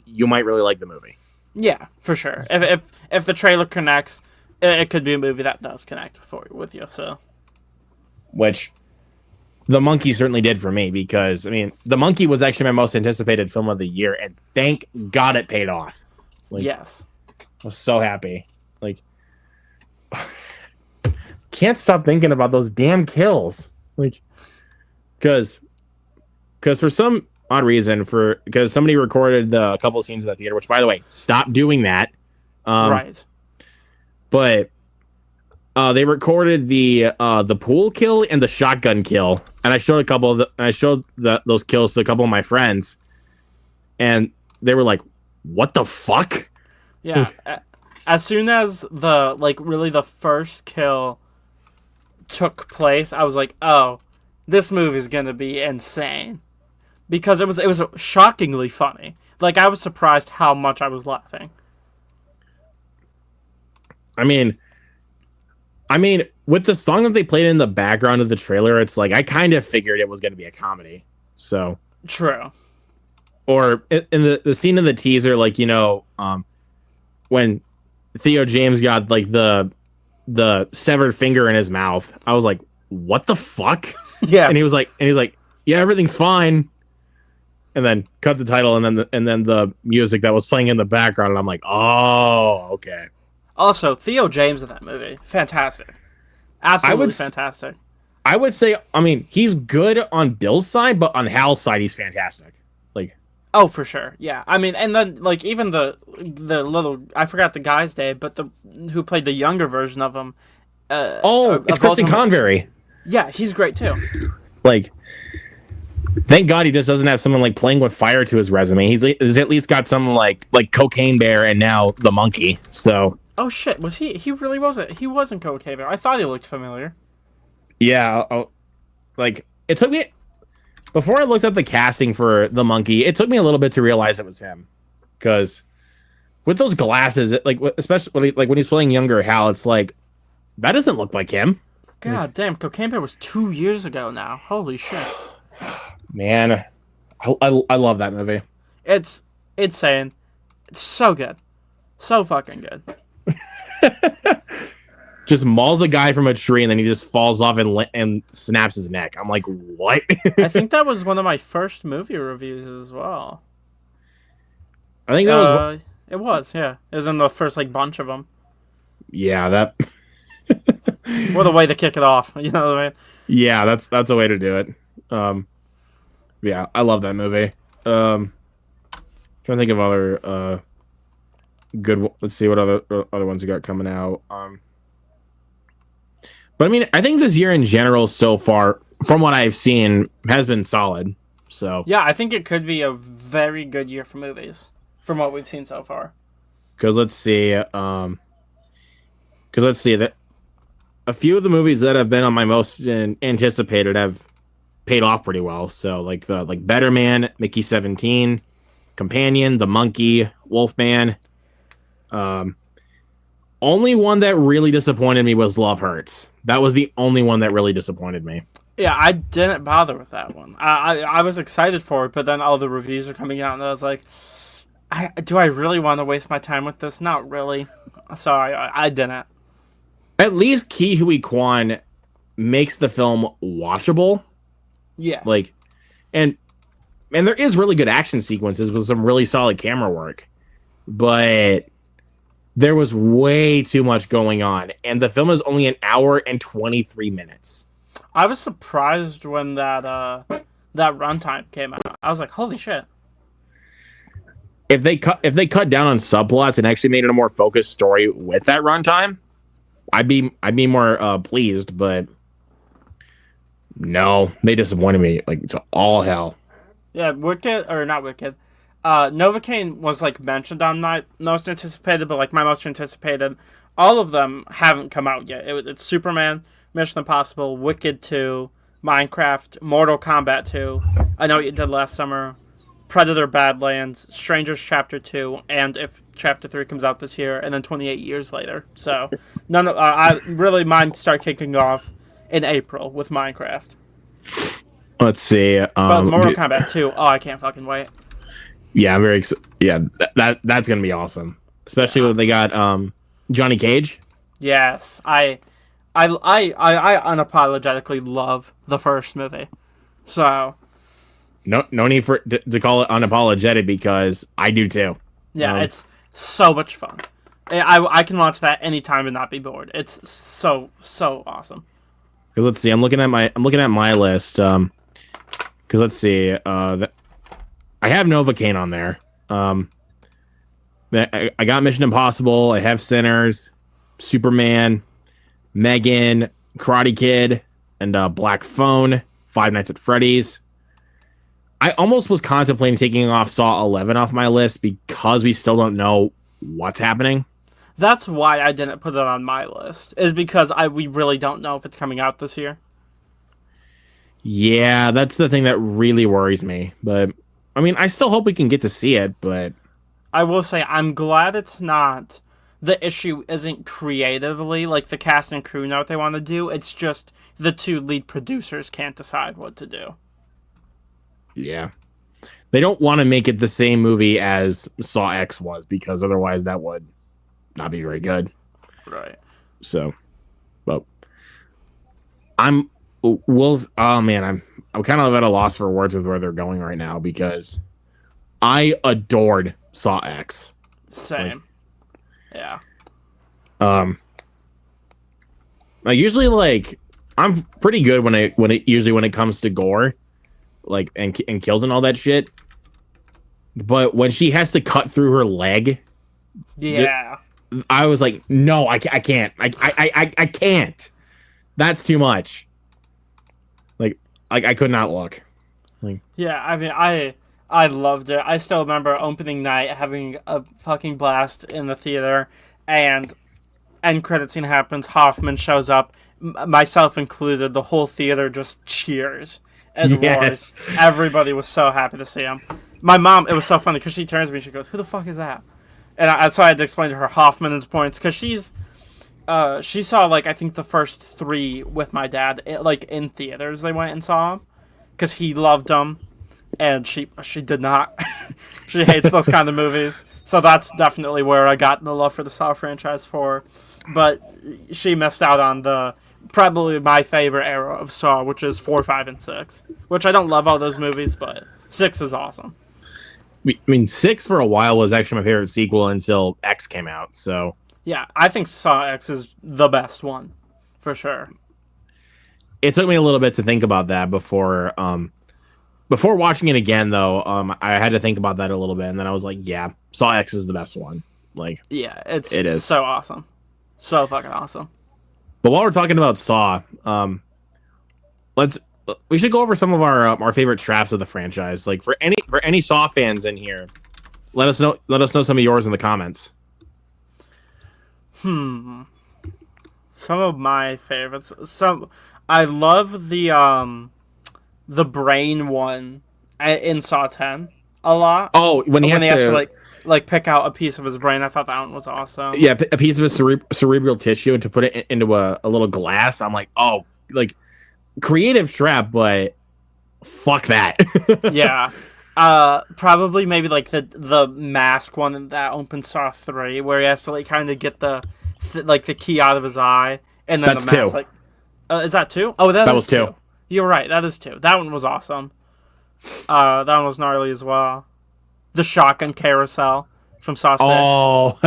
Speaker 1: you might really like the movie.
Speaker 2: Yeah, for sure. If the trailer connects, it could be a movie that does connect with you. So
Speaker 1: Which the Monkey certainly did for me because I mean the Monkey was actually my most anticipated film of the year, and thank God it paid off. Like
Speaker 2: yes,
Speaker 1: I was so happy. Like can't stop thinking about those damn kills. Like because for some odd reason because somebody recorded a couple of scenes in the theater, which by the way, stop doing that.
Speaker 2: right.
Speaker 1: But they recorded the pool kill and the shotgun kill, and I showed those kills to a couple of my friends, and they were like, "What the fuck?"
Speaker 2: Yeah. As soon as the first kill took place, I was like, "Oh, this movie's gonna be insane," because it was shockingly funny. Like I was surprised how much I was laughing.
Speaker 1: I mean, with the song that they played in the background of the trailer, it's like I kind of figured it was going to be a comedy. So,
Speaker 2: True.
Speaker 1: or in the scene of the teaser, like when Theo James got like the severed finger in his mouth, I was like, "What the fuck?"
Speaker 2: Yeah.
Speaker 1: And he's like, "Yeah, everything's fine." And then cut the title, and then the music that was playing in the background, and I'm like, "Oh, okay."
Speaker 2: Also, Theo James in that movie, fantastic, absolutely fantastic.
Speaker 1: I would say, I mean, he's good on Bill's side, but on Hal's side, he's fantastic. Like,
Speaker 2: oh, for sure, yeah. I mean, and then like even the little, I forgot the guy's name, but the who played the younger version of him.
Speaker 1: It's Kristen Convery.
Speaker 2: Yeah, he's great too.
Speaker 1: Like, thank God he just doesn't have someone like playing with fire to his resume. He's at least got someone like Cocaine Bear and now the Monkey. So.
Speaker 2: Oh shit! Was he? He really wasn't. He wasn't Cocaine Bear. I thought he looked familiar.
Speaker 1: Yeah, like it took me before I looked up the casting for the Monkey. It took me a little bit to realize it was him, because with those glasses, especially like when he's playing younger Hal, it's like that doesn't look like him.
Speaker 2: God damn! Cocaine Bear was 2 years ago now. Holy shit!
Speaker 1: Man, I love that movie.
Speaker 2: It's insane. It's so good, so fucking good.
Speaker 1: Just mauls a guy from a tree and then he just falls off and snaps his neck. I'm like, what?
Speaker 2: I think that was one of my first movie reviews as well.
Speaker 1: I think that was.
Speaker 2: It was, yeah. It was in the first like bunch of them.
Speaker 1: Yeah, that.
Speaker 2: What a way to kick it off. You know what I mean?
Speaker 1: Yeah, that's a way to do it. Yeah, I love that movie. Trying to think of other good. Let's see what other ones we got coming out. But I mean, I think this year in general so far, from what I've seen, has been solid. So
Speaker 2: yeah, I think it could be a very good year for movies from what we've seen so far.
Speaker 1: Because let's see, that a few of the movies that have been on my most anticipated have paid off pretty well. So like Better Man, Mickey 17, Companion, The Monkey, Wolfman. Only one that really disappointed me was Love Hurts. That was the only one that really disappointed me.
Speaker 2: Yeah, I didn't bother with that one. I was excited for it, but then all the reviews are coming out, and I was like, do I really want to waste my time with this? Not really. So I didn't.
Speaker 1: At least Ke Huy Quan makes the film watchable.
Speaker 2: Yes.
Speaker 1: Like, and there is really good action sequences with some really solid camera work, but there was way too much going on, and the film is only 1 hour and 23 minutes.
Speaker 2: I was surprised when that runtime came out. I was like, "Holy shit!"
Speaker 1: If they cut down on subplots and actually made it a more focused story with that runtime, I'd be more pleased. But no, they disappointed me like to all hell.
Speaker 2: Yeah, Wicked or not Wicked. Novocaine was like mentioned on my most anticipated, but like my most anticipated, all of them haven't come out yet. It's Superman, Mission Impossible, Wicked 2, Minecraft, Mortal Kombat 2. I Know What You Did Last Summer, Predator Badlands, Strangers Chapter 2, and if Chapter 3 comes out this year, and then 28 years later. So, mine start kicking off in April with Minecraft.
Speaker 1: Let's see.
Speaker 2: But Mortal Kombat 2, I can't fucking wait.
Speaker 1: Yeah, I'm very excited. Yeah, that's going to be awesome. Especially when they got Johnny Cage.
Speaker 2: Yes, I unapologetically love the first movie. So...
Speaker 1: No need to call it unapologetic because I do too.
Speaker 2: Yeah, it's so much fun. I can watch that anytime and not be bored. It's so awesome.
Speaker 1: Because let's see, I'm looking at my list. Because let's see, I have Novocaine on there. I got Mission Impossible. I have Sinners, Superman, Megan, Karate Kid, and Black Phone. Five Nights at Freddy's. I almost was contemplating taking off Saw 11 off my list because we still don't know what's happening.
Speaker 2: That's why I didn't put it on my list, is because we really don't know if it's coming out this year.
Speaker 1: Yeah, that's the thing that really worries me. But, I mean, I still hope we can get to see it, but...
Speaker 2: I will say, I'm glad it's not... The issue isn't creatively, like the cast and crew know what they want to do. It's just the two lead producers can't decide what to do.
Speaker 1: Yeah. They don't want to make it the same movie as Saw X was, because otherwise that would not be very good.
Speaker 2: Right.
Speaker 1: So, well, I'm kind of at a loss for words with where they're going right now, because I adored Saw X.
Speaker 2: Same. Yeah.
Speaker 1: I usually I'm pretty good when it comes to gore. And kills and all that shit. But when she has to cut through her leg,
Speaker 2: yeah,
Speaker 1: I was like, no, I can't. I can't. That's too much. I could not look.
Speaker 2: Yeah, I mean, I loved it. I still remember opening night having a fucking blast in the theater, and end credit scene happens. Hoffman shows up, myself included. The whole theater just cheers. Roars. Everybody was so happy to see him. My mom, it was so funny because she turns to me and she goes, "Who the fuck is that?" And so I had to explain to her Hoffman's points because she saw I think the first 3 with my dad in theaters. They went and saw him because he loved them, and she did not. She hates those kind of movies. So that's definitely where I got the love for the Saw franchise for. But she missed out on probably my favorite era of Saw, which is 4, 5, and 6. Which I don't love all those movies, but 6 is awesome.
Speaker 1: I mean, 6 for a while was actually my favorite sequel until X came out, so...
Speaker 2: Yeah, I think Saw X is the best one, for sure.
Speaker 1: It took me a little bit to think about that before watching it again, though. I had to think about that a little bit, and then I was like, yeah, Saw X is the best one.
Speaker 2: Yeah, it
Speaker 1: is
Speaker 2: so awesome. So fucking awesome.
Speaker 1: But while we're talking about Saw, we should go over some of our favorite traps of the franchise. For any Saw fans in here, let us know some of yours in the comments.
Speaker 2: Some of my favorites. I love the brain one in Saw 10 a lot.
Speaker 1: Oh, when he has to
Speaker 2: pick out a piece of his brain. I thought that one was awesome.
Speaker 1: Yeah, a piece of his cerebral tissue and to put it into a little glass. I'm like, oh, creative trap, but fuck that.
Speaker 2: Yeah. Probably maybe the mask one that opens Saw 3 where he has to kind of get the key out of his eye, and then
Speaker 1: that's
Speaker 2: the mask
Speaker 1: 2.
Speaker 2: Is that 2? Oh, that is
Speaker 1: 2.
Speaker 2: You're right, that is 2. That one was awesome. That one was gnarly as well. The shotgun carousel from Saw 6.
Speaker 1: Oh,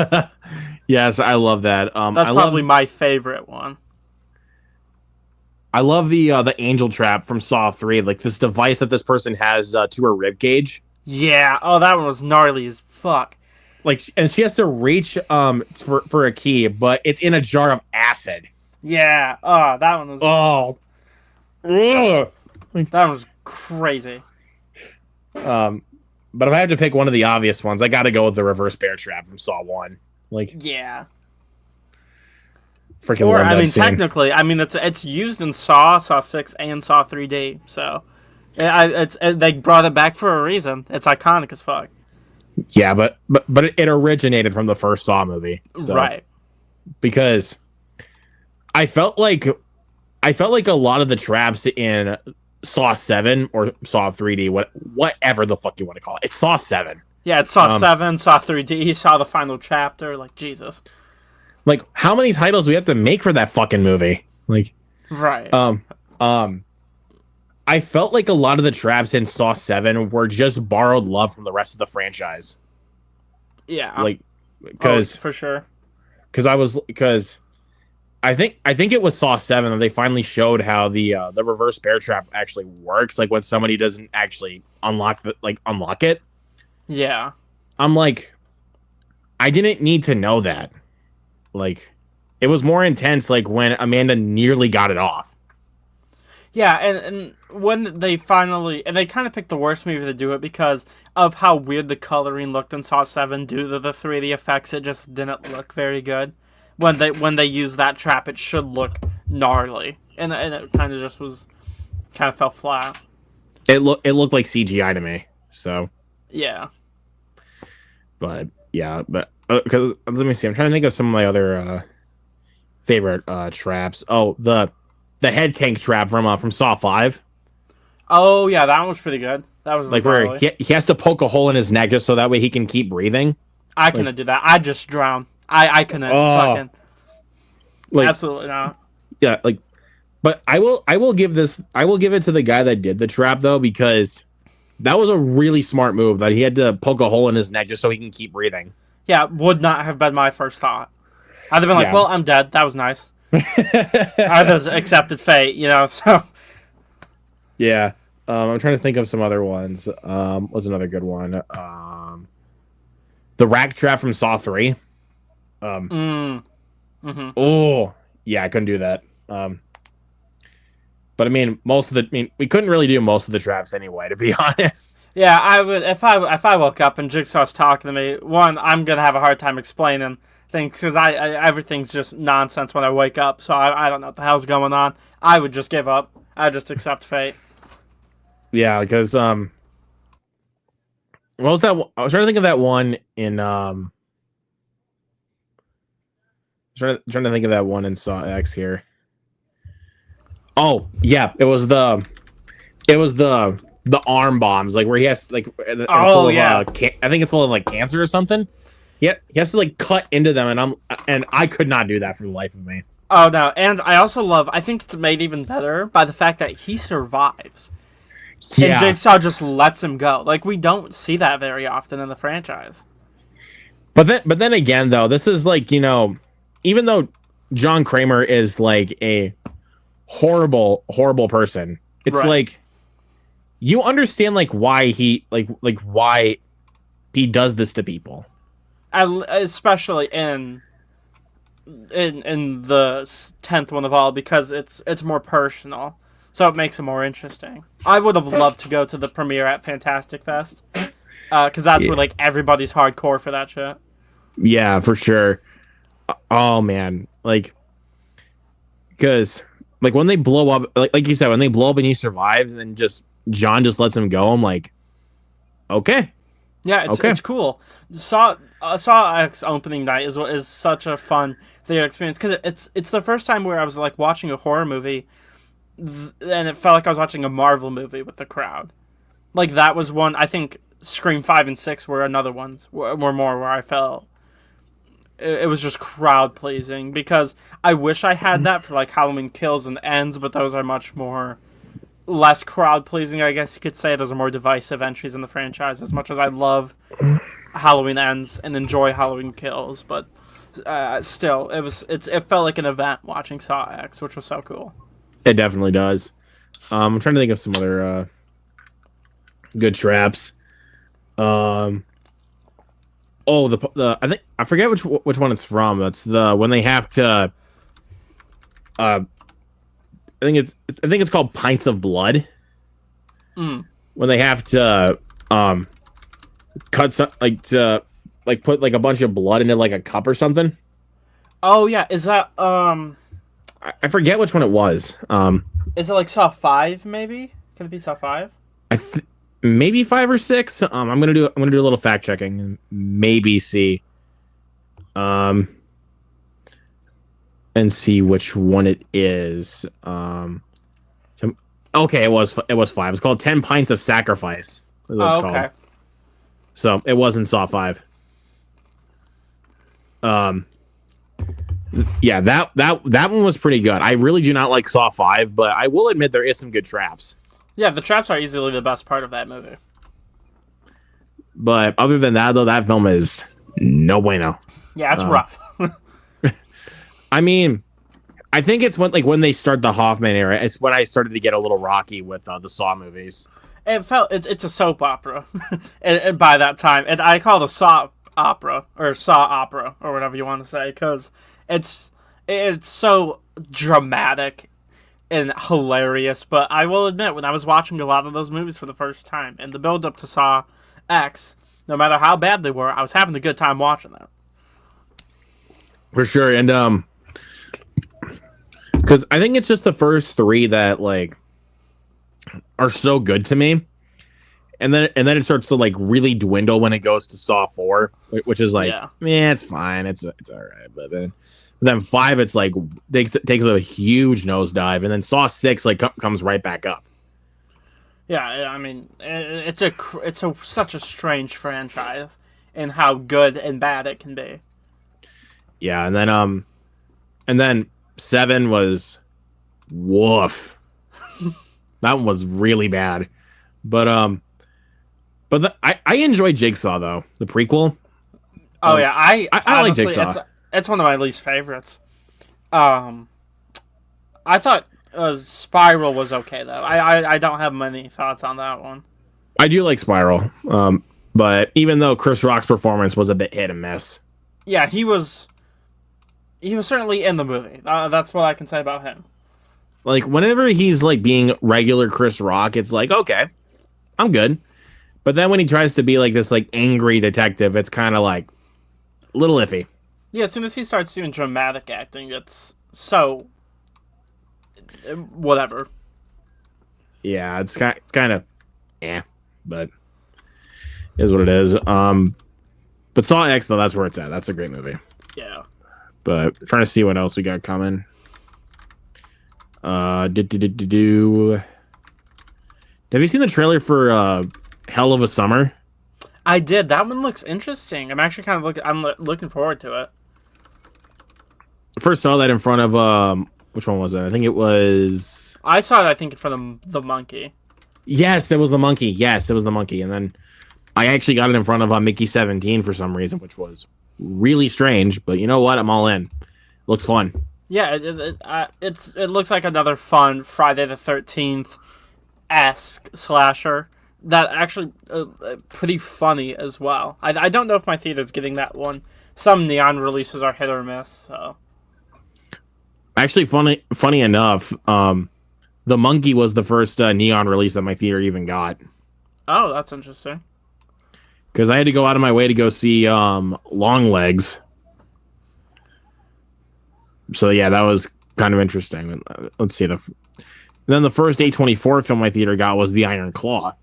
Speaker 1: yes, I love that.
Speaker 2: That's probably my favorite one.
Speaker 1: I love the angel trap from Saw 3, this device that this person has to her rib cage.
Speaker 2: Yeah. Oh, that one was gnarly as fuck.
Speaker 1: And she has to reach for a key, but it's in a jar of acid.
Speaker 2: Yeah. Oh, that one was.
Speaker 1: Oh.
Speaker 2: That one was crazy.
Speaker 1: But if I have to pick one of the obvious ones, I got to go with the reverse bear trap from Saw 1.
Speaker 2: Yeah.
Speaker 1: Freaking love that scene.
Speaker 2: Technically, it's used in Saw 6, and Saw 3D. So, They brought it back for a reason. It's iconic as fuck.
Speaker 1: Yeah, but it originated from the first Saw movie, so,
Speaker 2: Right.
Speaker 1: because I felt like a lot of the traps in Saw 7 or Saw 3D, whatever the fuck you want to call it. It's Saw 7.
Speaker 2: Yeah, it's Saw 7, Saw 3D, Saw the final chapter. Like, Jesus.
Speaker 1: Like, how many titles do we have to make for that fucking movie? Like,
Speaker 2: right.
Speaker 1: I felt like a lot of the traps in Saw 7 were just borrowed love from the rest of the franchise.
Speaker 2: Yeah.
Speaker 1: Like, because
Speaker 2: for sure.
Speaker 1: Because I think it was Saw 7 that they finally showed how the reverse bear trap actually works. Like, when somebody doesn't actually unlock it.
Speaker 2: Yeah.
Speaker 1: I'm like, I didn't need to know that. Like, it was more intense, like, when Amanda nearly got it off.
Speaker 2: Yeah, and when they finally... And they kind of picked the worst movie to do it because of how weird the coloring looked in Saw 7 due to the 3D effects. It just didn't look very good. When they use that trap, it should look gnarly. And it kind of just was... Kind of fell flat.
Speaker 1: It looked like CGI to me, so...
Speaker 2: Yeah.
Speaker 1: But, yeah, because let me see. I'm trying to think of some of my other favorite traps. Oh, the head tank trap from Saw 5.
Speaker 2: Oh yeah, that one was pretty good. That was
Speaker 1: like where he has to poke a hole in his neck just so that way he can keep breathing.
Speaker 2: I couldn't do that. I just drown. I couldn't fucking. Absolutely not.
Speaker 1: Yeah, like, but I will give it to the guy that did the trap though, because that was a really smart move that he had to poke a hole in his neck just so he can keep breathing.
Speaker 2: Yeah, would not have been my first thought. I'd have been like, well, I'm dead. That was nice. I just accepted fate, so.
Speaker 1: Yeah. I'm trying to think of some other ones. What's another good one? The rack trap from Saw 3. Oh, yeah, I couldn't do that. But I mean, we couldn't really do most of the traps anyway, to be honest.
Speaker 2: Yeah, I would if I woke up and Jigsaw's talking to me. One, I'm gonna have a hard time explaining things because I everything's just nonsense when I wake up. So I don't know what the hell's going on. I would just give up. I just accept fate. Yeah,
Speaker 1: because what was that? I was trying to think of that one in trying to think of that one in Saw X here. Oh yeah, it was the arm bombs, like where he has like I think it's full of like cancer or something. Yeah, he has to like cut into them, and I could not do that for the life of me.
Speaker 2: Oh no, and I also love. I think it's made even better by the fact that he survives. Yeah. And Jigsaw just lets him go. Like, we don't see that very often in the franchise.
Speaker 1: But then again, though, this is like, even though John Kramer is like a horrible person, it's like you understand like why he why he does this to people,
Speaker 2: especially in the 10th one of all, because it's more personal. So it makes it more interesting. I would have loved to go to the premiere at Fantastic Fest. Because that's where, like, everybody's hardcore for that shit.
Speaker 1: Yeah, for sure. Oh, man. Like, because, like, when they blow up, like you said, when they blow up and he survives and John just lets him go, I'm like, okay.
Speaker 2: Yeah, it's cool. Saw X opening night is such a fun theater experience. Because it's the first time where I was, like, watching a horror movie and it felt like I was watching a Marvel movie with the crowd. Like, that was one. I think Scream 5 and 6 were another ones were more where I felt it was just crowd pleasing, because I wish I had that for like Halloween Kills and Ends, but those are much more less crowd pleasing, I guess you could say. Those are more divisive entries in the franchise, as much as I love Halloween Ends and enjoy Halloween Kills, but still it felt like an event watching Saw X, which was so cool.
Speaker 1: It definitely does. I'm trying to think of some other good traps. The I forget which one it's from. That's the when they have to. I think it's called Pints of Blood. When they have to cut some to put like a bunch of blood into like a cup or something.
Speaker 2: Oh yeah, is that
Speaker 1: I forget which one it was.
Speaker 2: Is it like Saw 5 maybe? Could it be Saw 5?
Speaker 1: Maybe 5 or 6. I'm gonna do a little fact checking and maybe see and see which one it is. Okay, it was 5. It's called 10 Pints of Sacrifice. Is what it's
Speaker 2: Oh,
Speaker 1: called.
Speaker 2: okay.
Speaker 1: So it wasn't Saw 5. Yeah, that one was pretty good. I really do not like Saw 5, but I will admit there is some good traps.
Speaker 2: Yeah, the traps are easily the best part of that movie.
Speaker 1: But other than that, though, that film is no bueno.
Speaker 2: Yeah, it's rough.
Speaker 1: I mean, I think it's when they start the Hoffman era. It's when I started to get a little rocky with the Saw movies.
Speaker 2: It's a soap opera, and by that time, I call it a Saw opera or Saw opera or whatever you want to say, because it's so dramatic and hilarious. But I will admit, when I was watching a lot of those movies for the first time, and the build up to Saw X, no matter how bad they were, I was having a good time watching that.
Speaker 1: For sure, and because I think it's just the first 3 that are so good to me, and then it starts to really dwindle when it goes to Saw 4, which is it's fine, it's all right, but then 5, it's takes a huge nosedive, and then Saw 6 comes right back up.
Speaker 2: Yeah, I mean, it's such a strange franchise in how good and bad it can be.
Speaker 1: Yeah, and then 7 was woof. That one was really bad, but I enjoy Jigsaw though, the prequel.
Speaker 2: Oh yeah, I
Speaker 1: like
Speaker 2: honestly,
Speaker 1: Jigsaw.
Speaker 2: It's one of my least favorites. I thought Spiral was okay though. I don't have many thoughts on that one.
Speaker 1: I do like Spiral, but even though Chris Rock's performance was a bit hit and miss.
Speaker 2: Yeah, he was certainly in the movie. That's what I can say about him.
Speaker 1: Whenever he's being regular Chris Rock, it's okay, I'm good. But then when he tries to be this angry detective, it's kind of a little iffy.
Speaker 2: Yeah, as soon as he starts doing dramatic acting, it's so whatever.
Speaker 1: Yeah, it's kind of but it is what it is. But Saw X though, that's where it's at. That's a great movie.
Speaker 2: Yeah.
Speaker 1: But trying to see what else we got coming. Have you seen the trailer for Hell of a Summer?
Speaker 2: I did. That one looks interesting. I'm actually kind of looking forward to it.
Speaker 1: First saw that in front of which one was it? I think it was.
Speaker 2: I saw it. I think in front of the monkey.
Speaker 1: Yes, it was the monkey. Yes, it was the monkey. And then I actually got it in front of Mickey 17 for some reason, which was really strange. But you know what? I'm all in. Looks fun.
Speaker 2: Yeah, it looks like another fun Friday the 13th-esque slasher that actually pretty funny as well. I don't know if my theater's getting that one. Some neon releases are hit or miss. So
Speaker 1: actually, funny enough, the monkey was the first neon release that my theater even got.
Speaker 2: Oh, that's interesting.
Speaker 1: Because I had to go out of my way to go see Longlegs. So yeah, that was kind of interesting. Let's see then the first A24 film my theater got was The Iron Claw.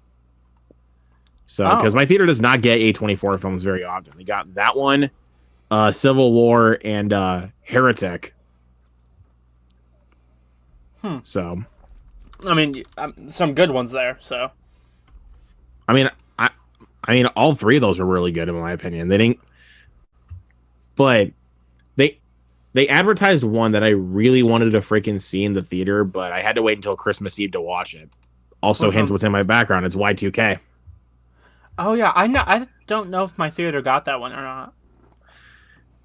Speaker 1: So because my theater does not get A24 films very often, they got that one, Civil War, and Heretic. So,
Speaker 2: I mean, some good ones there. So,
Speaker 1: I mean, all 3 of those were really good in my opinion. They didn't, but they advertised one that I really wanted to freaking see in the theater, but I had to wait until Christmas Eve to watch it. Also, hence what's in my background. It's Y2K.
Speaker 2: Oh yeah, I know. I don't know if my theater got that one or not.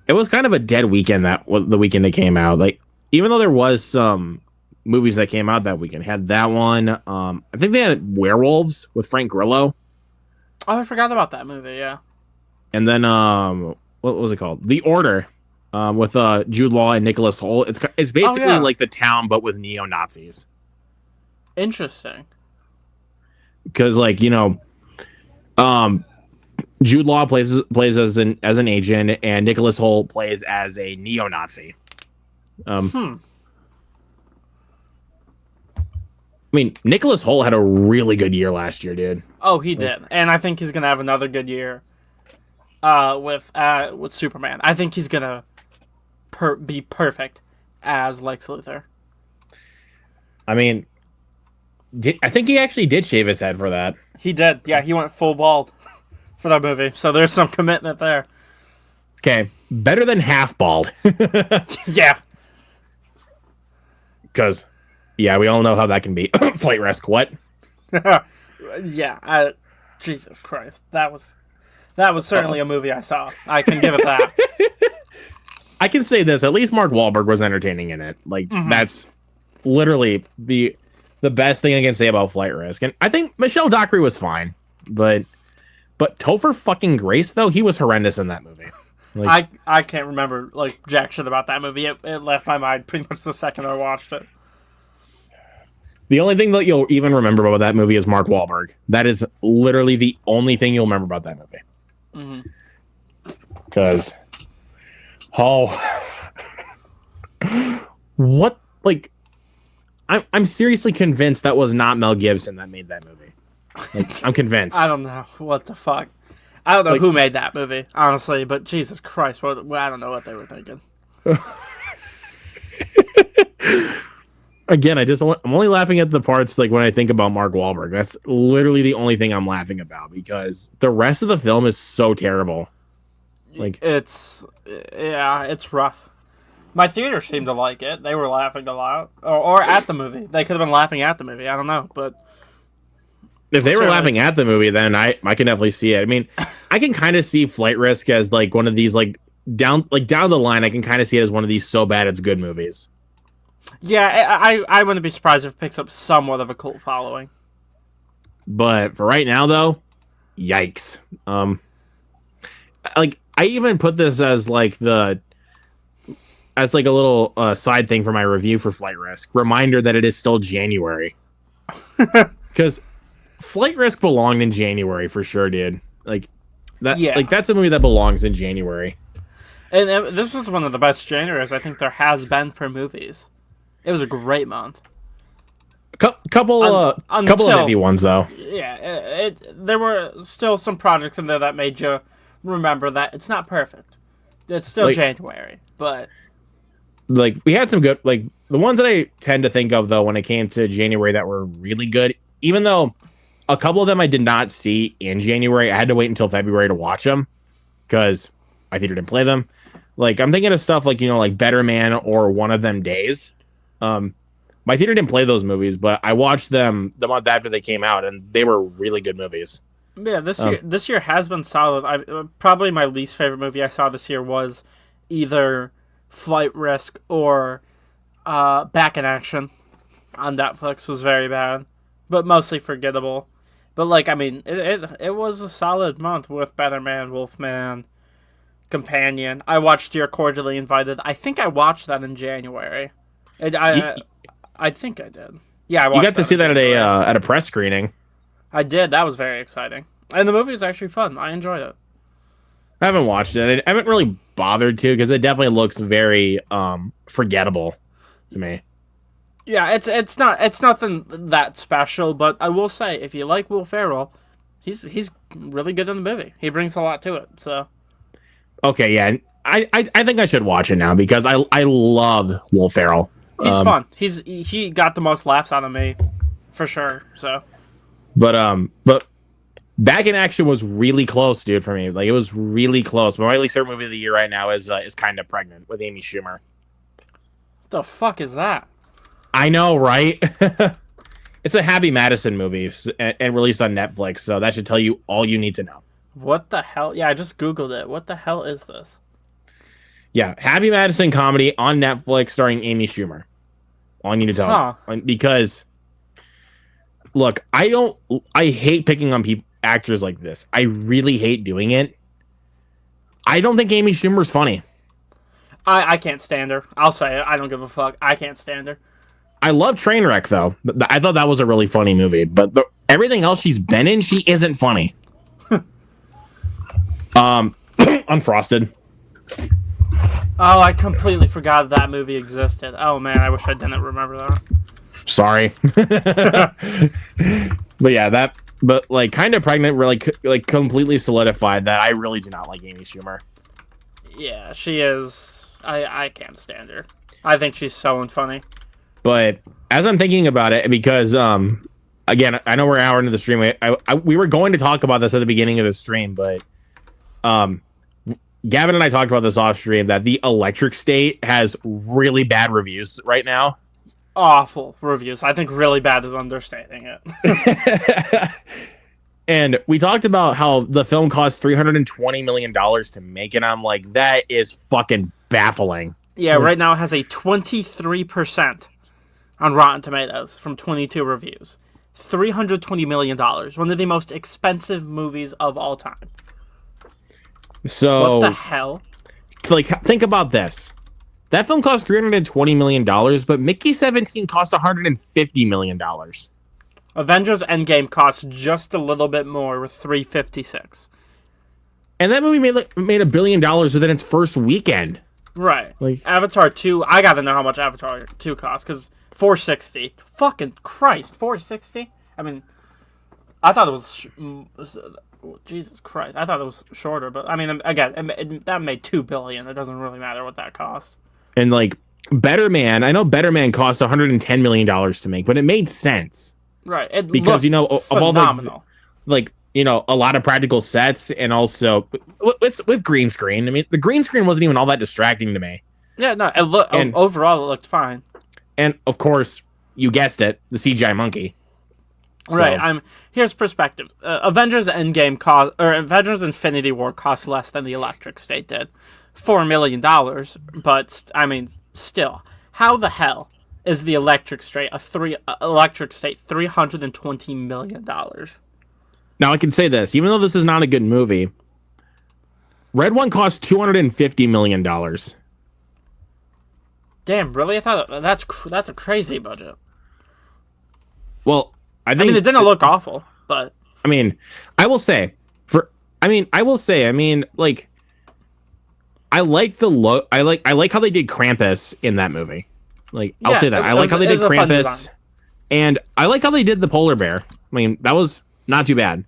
Speaker 1: It was kind of a dead weekend the weekend it came out. Even though there was some movies that came out that weekend, had that one. I think they had Werewolves with Frank Grillo.
Speaker 2: Oh, I forgot about that movie. Yeah.
Speaker 1: And then what was it called? The Order. With Jude Law and Nicholas Hoult. It's basically like The Town, but with neo-Nazis.
Speaker 2: Interesting.
Speaker 1: Because Jude Law plays as an agent, and Nicholas Hoult plays as a neo-Nazi. mean, Nicholas Hoult had a really good year last year, dude.
Speaker 2: Oh, he did, and I think he's gonna have another good year. With Superman, I think he's gonna be perfect as Lex Luthor.
Speaker 1: I mean, I think he actually did shave his head for that.
Speaker 2: He did. Yeah, he went full bald for that movie. So there's some commitment there.
Speaker 1: Okay, better than half bald.
Speaker 2: Yeah.
Speaker 1: Because, yeah, we all know how that can be. Flight risk. What?
Speaker 2: Yeah. Jesus Christ, that was certainly a movie I saw. I can give it that.
Speaker 1: I can say this: at least Mark Wahlberg was entertaining in it. Like that's literally the best thing I can say about Flight Risk. And I think Michelle Dockery was fine, but Topher fucking Grace though, he was horrendous in that movie. Like,
Speaker 2: I can't remember like jack shit about that movie. It left my mind pretty much the second I watched it.
Speaker 1: The only thing that you'll even remember about that movie is Mark Wahlberg. That is literally the only thing you'll remember about that movie. Because, what? Like, I'm seriously convinced that was not Mel Gibson that made that movie. Like, I'm convinced.
Speaker 2: I don't know what the fuck. I don't know who made that movie, honestly. But Jesus Christ, I don't know what they were thinking.
Speaker 1: Again, I'm only laughing at the parts like when I think about Mark Wahlberg. That's literally the only thing I'm laughing about because the rest of the film is so terrible. Like
Speaker 2: it's rough. My theater seemed to like it. They were laughing a lot, or at the movie. They could have been laughing at the movie. I don't know, but
Speaker 1: if they were laughing at the movie, then I can definitely see it. I mean, I can kind of see Flight Risk as like one of these like down the line. I can kind of see it as one of these so bad it's good movies.
Speaker 2: Yeah, I wouldn't be surprised if it picks up somewhat of a cult following.
Speaker 1: But for right now, though, yikes. Like I even put this as like a little side thing for my review for Flight Risk. Reminder that it is still January. Because Flight Risk belonged in January for sure, dude. Like that. Yeah. Like that's a movie that belongs in January.
Speaker 2: And this was one of the best Januaries I think there has been for movies. It was a great month.
Speaker 1: Couple of iffy ones though.
Speaker 2: Yeah, there were still some projects in there that made you remember that it's not perfect. It's still January, but
Speaker 1: like we had some good, like the ones that I tend to think of though when it came to January that were really good. Even though a couple of them I did not see in January, I had to wait until February to watch them because my theater didn't play them. Like I'm thinking of stuff like like Better Man or One of Them Days. My theater didn't play those movies, but I watched them the month after they came out, and they were really good movies.
Speaker 2: Yeah, this year has been solid. Probably my least favorite movie I saw this year was either Flight Risk or Back in Action on Netflix. Was very bad, but mostly forgettable. But like, I mean, it was a solid month with Better Man, Wolfman, Companion. I watched You're Cordially Invited. I think I watched that in January. I think I did. Yeah, I watched. You got
Speaker 1: to see that at a press screening.
Speaker 2: I did. That was very exciting, and the movie was actually fun. I enjoyed it.
Speaker 1: I haven't watched it. I haven't really bothered to because it definitely looks very forgettable to me.
Speaker 2: Yeah, it's nothing that special, but I will say if you like Will Ferrell, he's really good in the movie. He brings a lot to it. So.
Speaker 1: Okay, yeah, I think I should watch it now because I love Will Ferrell.
Speaker 2: He's fun. He got the most laughs out of me, for sure. So,
Speaker 1: but Back in Action was really close, dude, for me. Like it was really close. My least favorite movie of the year right now is Kind of Pregnant with Amy Schumer.
Speaker 2: What the fuck is that?
Speaker 1: I know, right? It's a Happy Madison movie and released on Netflix, so that should tell you all you need to know.
Speaker 2: What the hell? Yeah, I just Googled it. What the hell is this?
Speaker 1: Yeah, Happy Madison comedy on Netflix starring Amy Schumer. All you need to know. Because, look, I hate picking on actors like this. I really hate doing it. I don't think Amy Schumer's funny.
Speaker 2: I can't stand her. I'll say it. I don't give a fuck. I can't stand her.
Speaker 1: I love Trainwreck, though. I thought that was a really funny movie. But everything else she's been in, she isn't funny. Unfrosted.
Speaker 2: Oh, I completely forgot that movie existed. Oh man, I wish I didn't remember that.
Speaker 1: Sorry. But yeah, but like Kind of Pregnant really like completely solidified that I really do not like Amy Schumer.
Speaker 2: Yeah, she is. I can't stand her. I think she's so unfunny.
Speaker 1: But as I'm thinking about it, because again, I know we're an hour into the stream. We were going to talk about this at the beginning of the stream, but Gavin and I talked about this off stream that the Electric State has really bad reviews right now.
Speaker 2: Awful reviews. I think really bad is understating it.
Speaker 1: And we talked about how the film cost $320 million to make, and I'm like, that is fucking baffling.
Speaker 2: Yeah, right now it has a 23% on Rotten Tomatoes from 22 reviews. $320 million. One of the most expensive movies of all time.
Speaker 1: So
Speaker 2: what the hell?
Speaker 1: Like, think about this. That film cost $320 million, but Mickey 17 cost $150 million.
Speaker 2: Avengers Endgame cost just a little bit more with $356.
Speaker 1: And that movie made $1 billion within its first weekend.
Speaker 2: Right.
Speaker 1: Like
Speaker 2: Avatar 2, I gotta know how much Avatar 2 costs, because $460. Fucking Christ, $460? I mean, I thought it was... Jesus Christ, I thought it was shorter, but I mean, again, that made $2 billion. It doesn't really matter what that cost.
Speaker 1: And like Better Man, I know Better Man cost $110 million to make, but it made sense.
Speaker 2: Right. It
Speaker 1: because, of
Speaker 2: phenomenal.
Speaker 1: all the, a lot of practical sets, and also with green screen. I mean, the green screen wasn't even all that distracting to me.
Speaker 2: Yeah, no, overall it looked fine.
Speaker 1: And of course, you guessed it, the CGI monkey.
Speaker 2: Right. Here's perspective. Avengers Endgame Avengers Infinity War cost less than the Electric State did, $4 million. But I mean, still, how the hell is the Electric State $320 million?
Speaker 1: Now I can say this, even though this is not a good movie, Red One cost $250 million.
Speaker 2: Damn, really? I thought that's a crazy budget.
Speaker 1: Well, I
Speaker 2: mean, it didn't look awful, but
Speaker 1: I mean, I will say, like, I like the look. I like how they did Krampus in that movie. Like, I'll say that. I like how they did Krampus, and I like how they did the polar bear. I mean, that was not too bad.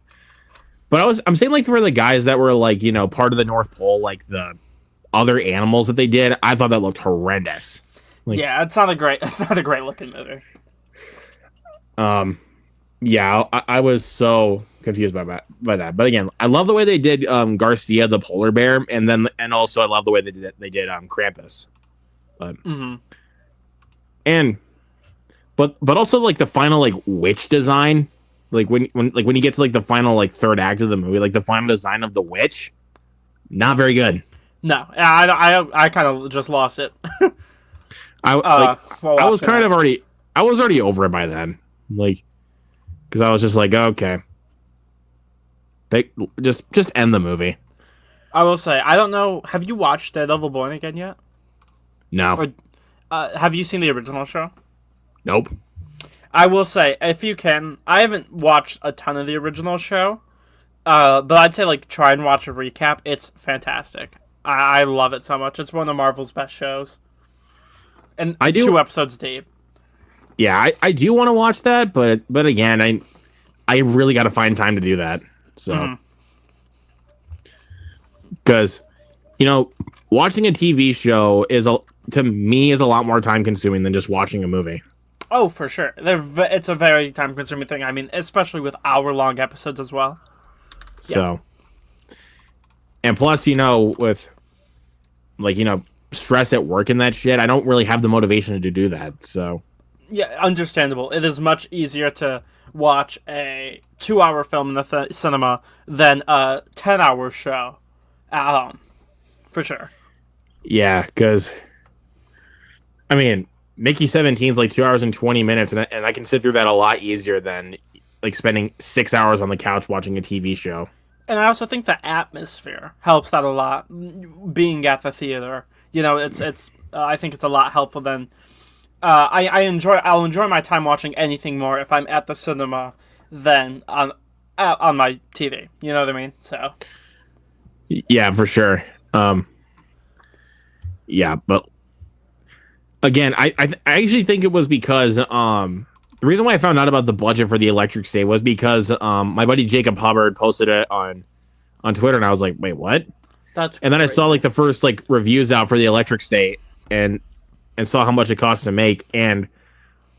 Speaker 1: But I'm saying, like, for the guys that were, like, part of the North Pole, like the other animals that they did, I thought that looked horrendous. Like,
Speaker 2: yeah, it's not a great looking movie.
Speaker 1: Yeah, I was so confused by that. But again, I love the way they did Garcia the polar bear, and also I love the way they did Krampus. But but also like the final like witch design, like when you get to like the final like third act of the movie, like the final design of the witch, not very good.
Speaker 2: No, I kind of just lost it.
Speaker 1: I was already over it by then, like. Because I was just like, okay, just end the movie.
Speaker 2: I will say, I don't know. Have you watched Daredevil Born Again yet?
Speaker 1: No.
Speaker 2: Or, have you seen the original show?
Speaker 1: Nope.
Speaker 2: I will say, if you can, I haven't watched a ton of the original show, but I'd say like try and watch a recap. It's fantastic. I love it so much. It's one of Marvel's best shows, and 2 episodes deep.
Speaker 1: Yeah, I do want to watch that, but again, I really got to find time to do that. So, because watching a TV show to me is a lot more time consuming than just watching a movie.
Speaker 2: Oh, for sure, it's a very time consuming thing. I mean, especially with hour-long episodes as well.
Speaker 1: So, and plus, with stress at work and that shit, I don't really have the motivation to do that. So.
Speaker 2: Yeah, understandable. It is much easier to watch a 2-hour film in the cinema than a 10-hour show at home. For sure. Yeah,
Speaker 1: because, I mean, Mickey 17 is like 2 hours and 20 minutes, and I can sit through that a lot easier than like spending 6 hours on the couch watching a TV show.
Speaker 2: And I also think the atmosphere helps that a lot. Being at the theater, it's I think it's a lot helpful than... I'll enjoy my time watching anything more if I'm at the cinema than on my TV. You know what I mean? So.
Speaker 1: Yeah, for sure. Yeah, but again, I actually think it was because the reason why I found out about the budget for the Electric State was because my buddy Jacob Hubbard posted it on Twitter, and I was like, wait, what? And then I saw like the first like reviews out for the Electric State and saw how much it costs to make. And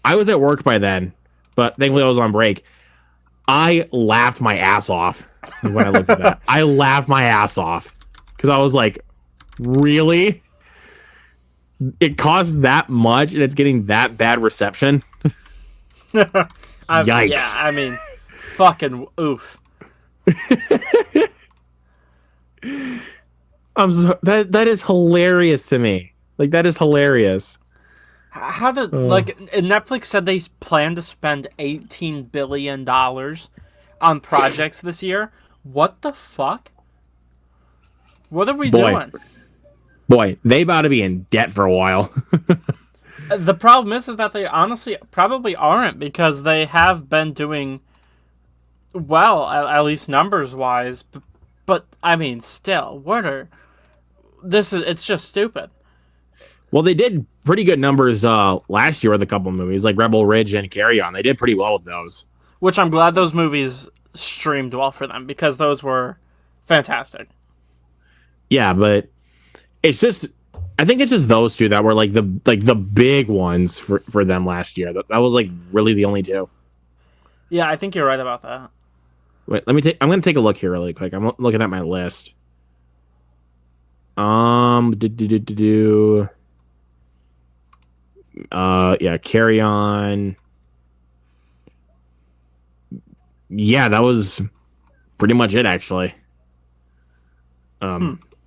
Speaker 1: I was at work by then, but thankfully I was on break. I laughed my ass off when I looked at that. I laughed my ass off because I was like, really? It costs that much and it's getting that bad reception? Yikes.
Speaker 2: Yeah, I mean, fucking oof.
Speaker 1: That is hilarious to me. Like, that is hilarious.
Speaker 2: How did Netflix said they plan to spend $18 billion on projects this year? What the fuck? What are we doing?
Speaker 1: Boy, they about to be in debt for a while.
Speaker 2: The problem is that they honestly probably aren't, because they have been doing well, at least numbers wise. But I mean, still, it's just stupid.
Speaker 1: Well, they did pretty good numbers last year with a couple movies like Rebel Ridge and Carry On. They did pretty well with those. Which
Speaker 2: I'm glad those movies streamed well for them, because those were fantastic.
Speaker 1: Yeah, but it's just, I think it's just those two that were like the big ones for them last year. That was like really the only two.
Speaker 2: Yeah, I think you're right about that.
Speaker 1: Wait, I'm going to take a look here really quick. I'm looking at my list. Yeah, Carry On. Yeah, that was pretty much it, actually.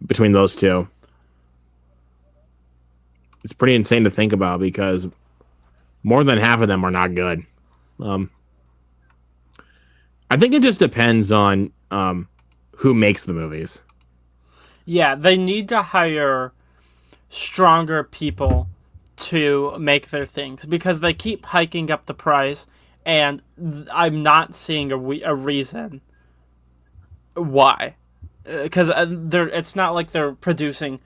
Speaker 1: Between those two. It's pretty insane to think about because more than half of them are not good. I think it just depends on who makes the movies.
Speaker 2: Yeah, they need to hire stronger people to make their things, because they keep hiking up the price, and I'm not seeing a reason why. Because it's not like they're producing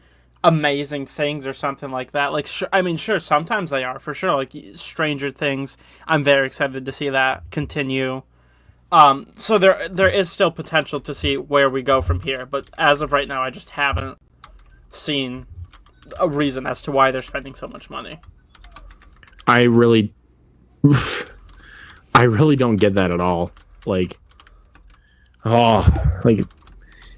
Speaker 2: amazing things or something like that. Like, sure, sometimes they are, for sure. Like Stranger Things, I'm very excited to see that continue. So there is still potential to see where we go from here, but as of right now, I just haven't seen a reason as to why they're spending so much money.
Speaker 1: I really don't get that at all. Like,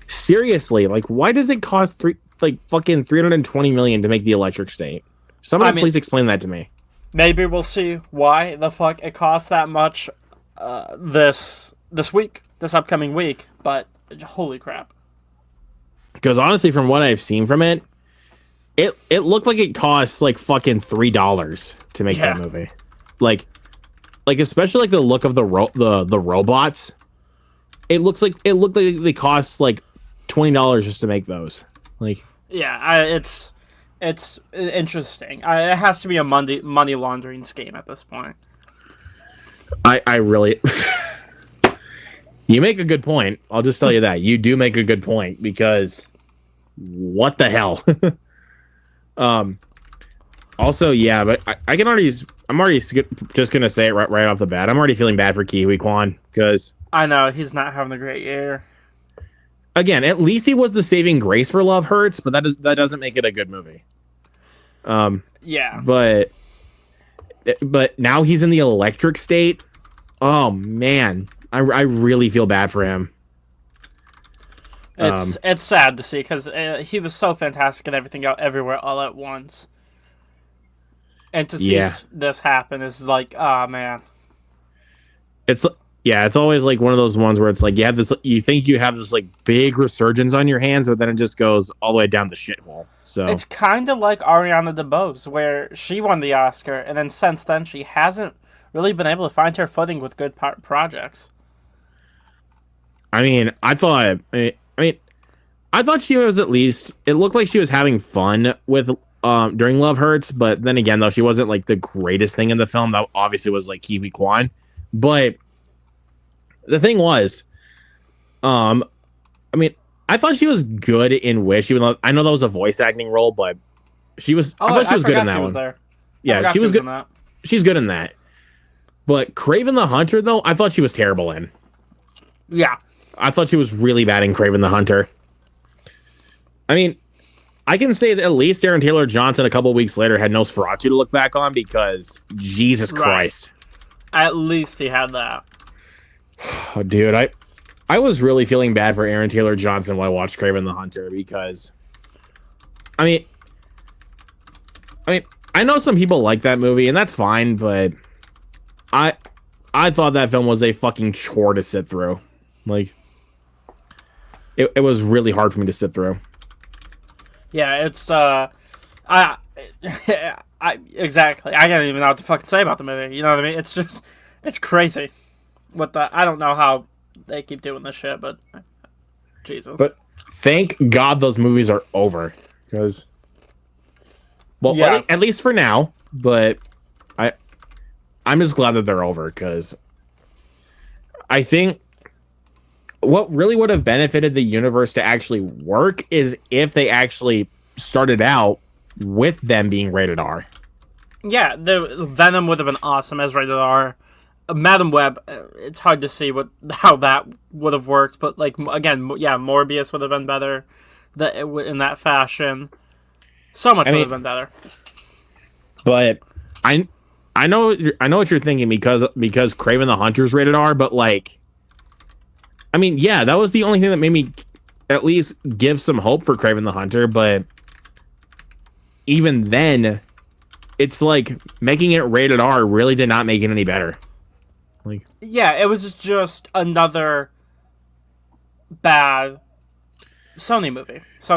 Speaker 1: seriously, like, why does it cost fucking $320 million to make the Electric State? Somebody please explain that to me.
Speaker 2: Maybe we'll see why the fuck it costs that much this upcoming week, but holy crap.
Speaker 1: Because honestly, from what I've seen from it looked like it costs like fucking $3 to make that movie. Like especially like the look of the robots. It looked like they cost like $20 just to make those. Like, yeah,
Speaker 2: it's interesting. It has to be a money laundering scheme at this point.
Speaker 1: I really You make a good point. I'll just tell you that. You do make a good point, because what the hell? Also, yeah, but I'm already just going to say it right off the bat. I'm already feeling bad for Kiwi Kwan, because
Speaker 2: I know he's not having a great year.
Speaker 1: Again, at least he was the saving grace for Love Hurts, but that doesn't make it a good movie.
Speaker 2: Yeah.
Speaker 1: But now he's in the Electric State. Oh man, I really feel bad for him.
Speaker 2: It's sad to see, because he was so fantastic and everything out everywhere all at once. And to see this happen is like, oh man.
Speaker 1: It's always like one of those ones where it's like you think you have this like big resurgence on your hands, but then it just goes all the way down the shithole. So
Speaker 2: it's kind of like Ariana DeBose, where she won the Oscar, and then since then she hasn't really been able to find her footing with good projects.
Speaker 1: I thought she was, at least it looked like she was having fun with during Love Hurts, but then again, though, she wasn't like the greatest thing in the film. That obviously was like Kiwi Kwan, but the thing was, I thought she was good in Wish, even though I know that was a voice acting role, but she was. I thought she was good in that one.
Speaker 2: There.
Speaker 1: Yeah, she was good. She's good in that. But Kraven the Hunter, though, I thought she was terrible in.
Speaker 2: Yeah.
Speaker 1: I thought she was really bad in Kraven the Hunter. I mean, I can say that at least Aaron Taylor Johnson a couple of weeks later had Nosferatu to look back on because Jesus Christ.
Speaker 2: At least he had that.
Speaker 1: Oh, dude, I was really feeling bad for Aaron Taylor Johnson when I watched Kraven the Hunter because, I mean, I know some people like that movie and that's fine, but I thought that film was a fucking chore to sit through. Like, it was really hard for me to sit through.
Speaker 2: Yeah, it's exactly. I don't even know what to fucking say about the movie. You know what I mean? It's just, it's crazy. I don't know how they keep doing this shit, but Jesus.
Speaker 1: But thank God those movies are over, because, well, yeah. At least for now. But I'm just glad that they're over, because I think what really would have benefited the universe to actually work is if they actually started out with them being rated R. Yeah,
Speaker 2: the Venom would have been awesome as rated R. Madam Web, it's hard to see how that would have worked, but like again, yeah, Morbius would have been better in that fashion. So much would have been better.
Speaker 1: But I know what you're thinking because Kraven the Hunter's rated R, but like, I mean, yeah, that was the only thing that made me at least give some hope for Kraven the Hunter, but even then, it's like making it rated R really did not make it any better. Like, yeah, it was just another bad Sony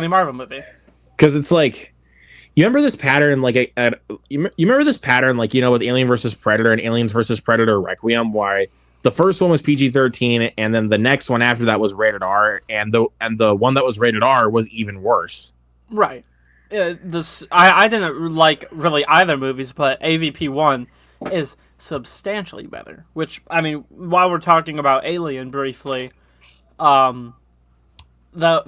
Speaker 1: Marvel movie. Because it's like, you remember this pattern, like you remember this pattern, like, you know, with Alien versus Predator and Aliens versus Predator Requiem, why the first one was PG-13, and then the next one after that was rated R, and the one that was rated R was even worse. Right. I didn't like really either movies, but AVP1 is substantially better. Which, I mean, while we're talking about Alien briefly, I'm so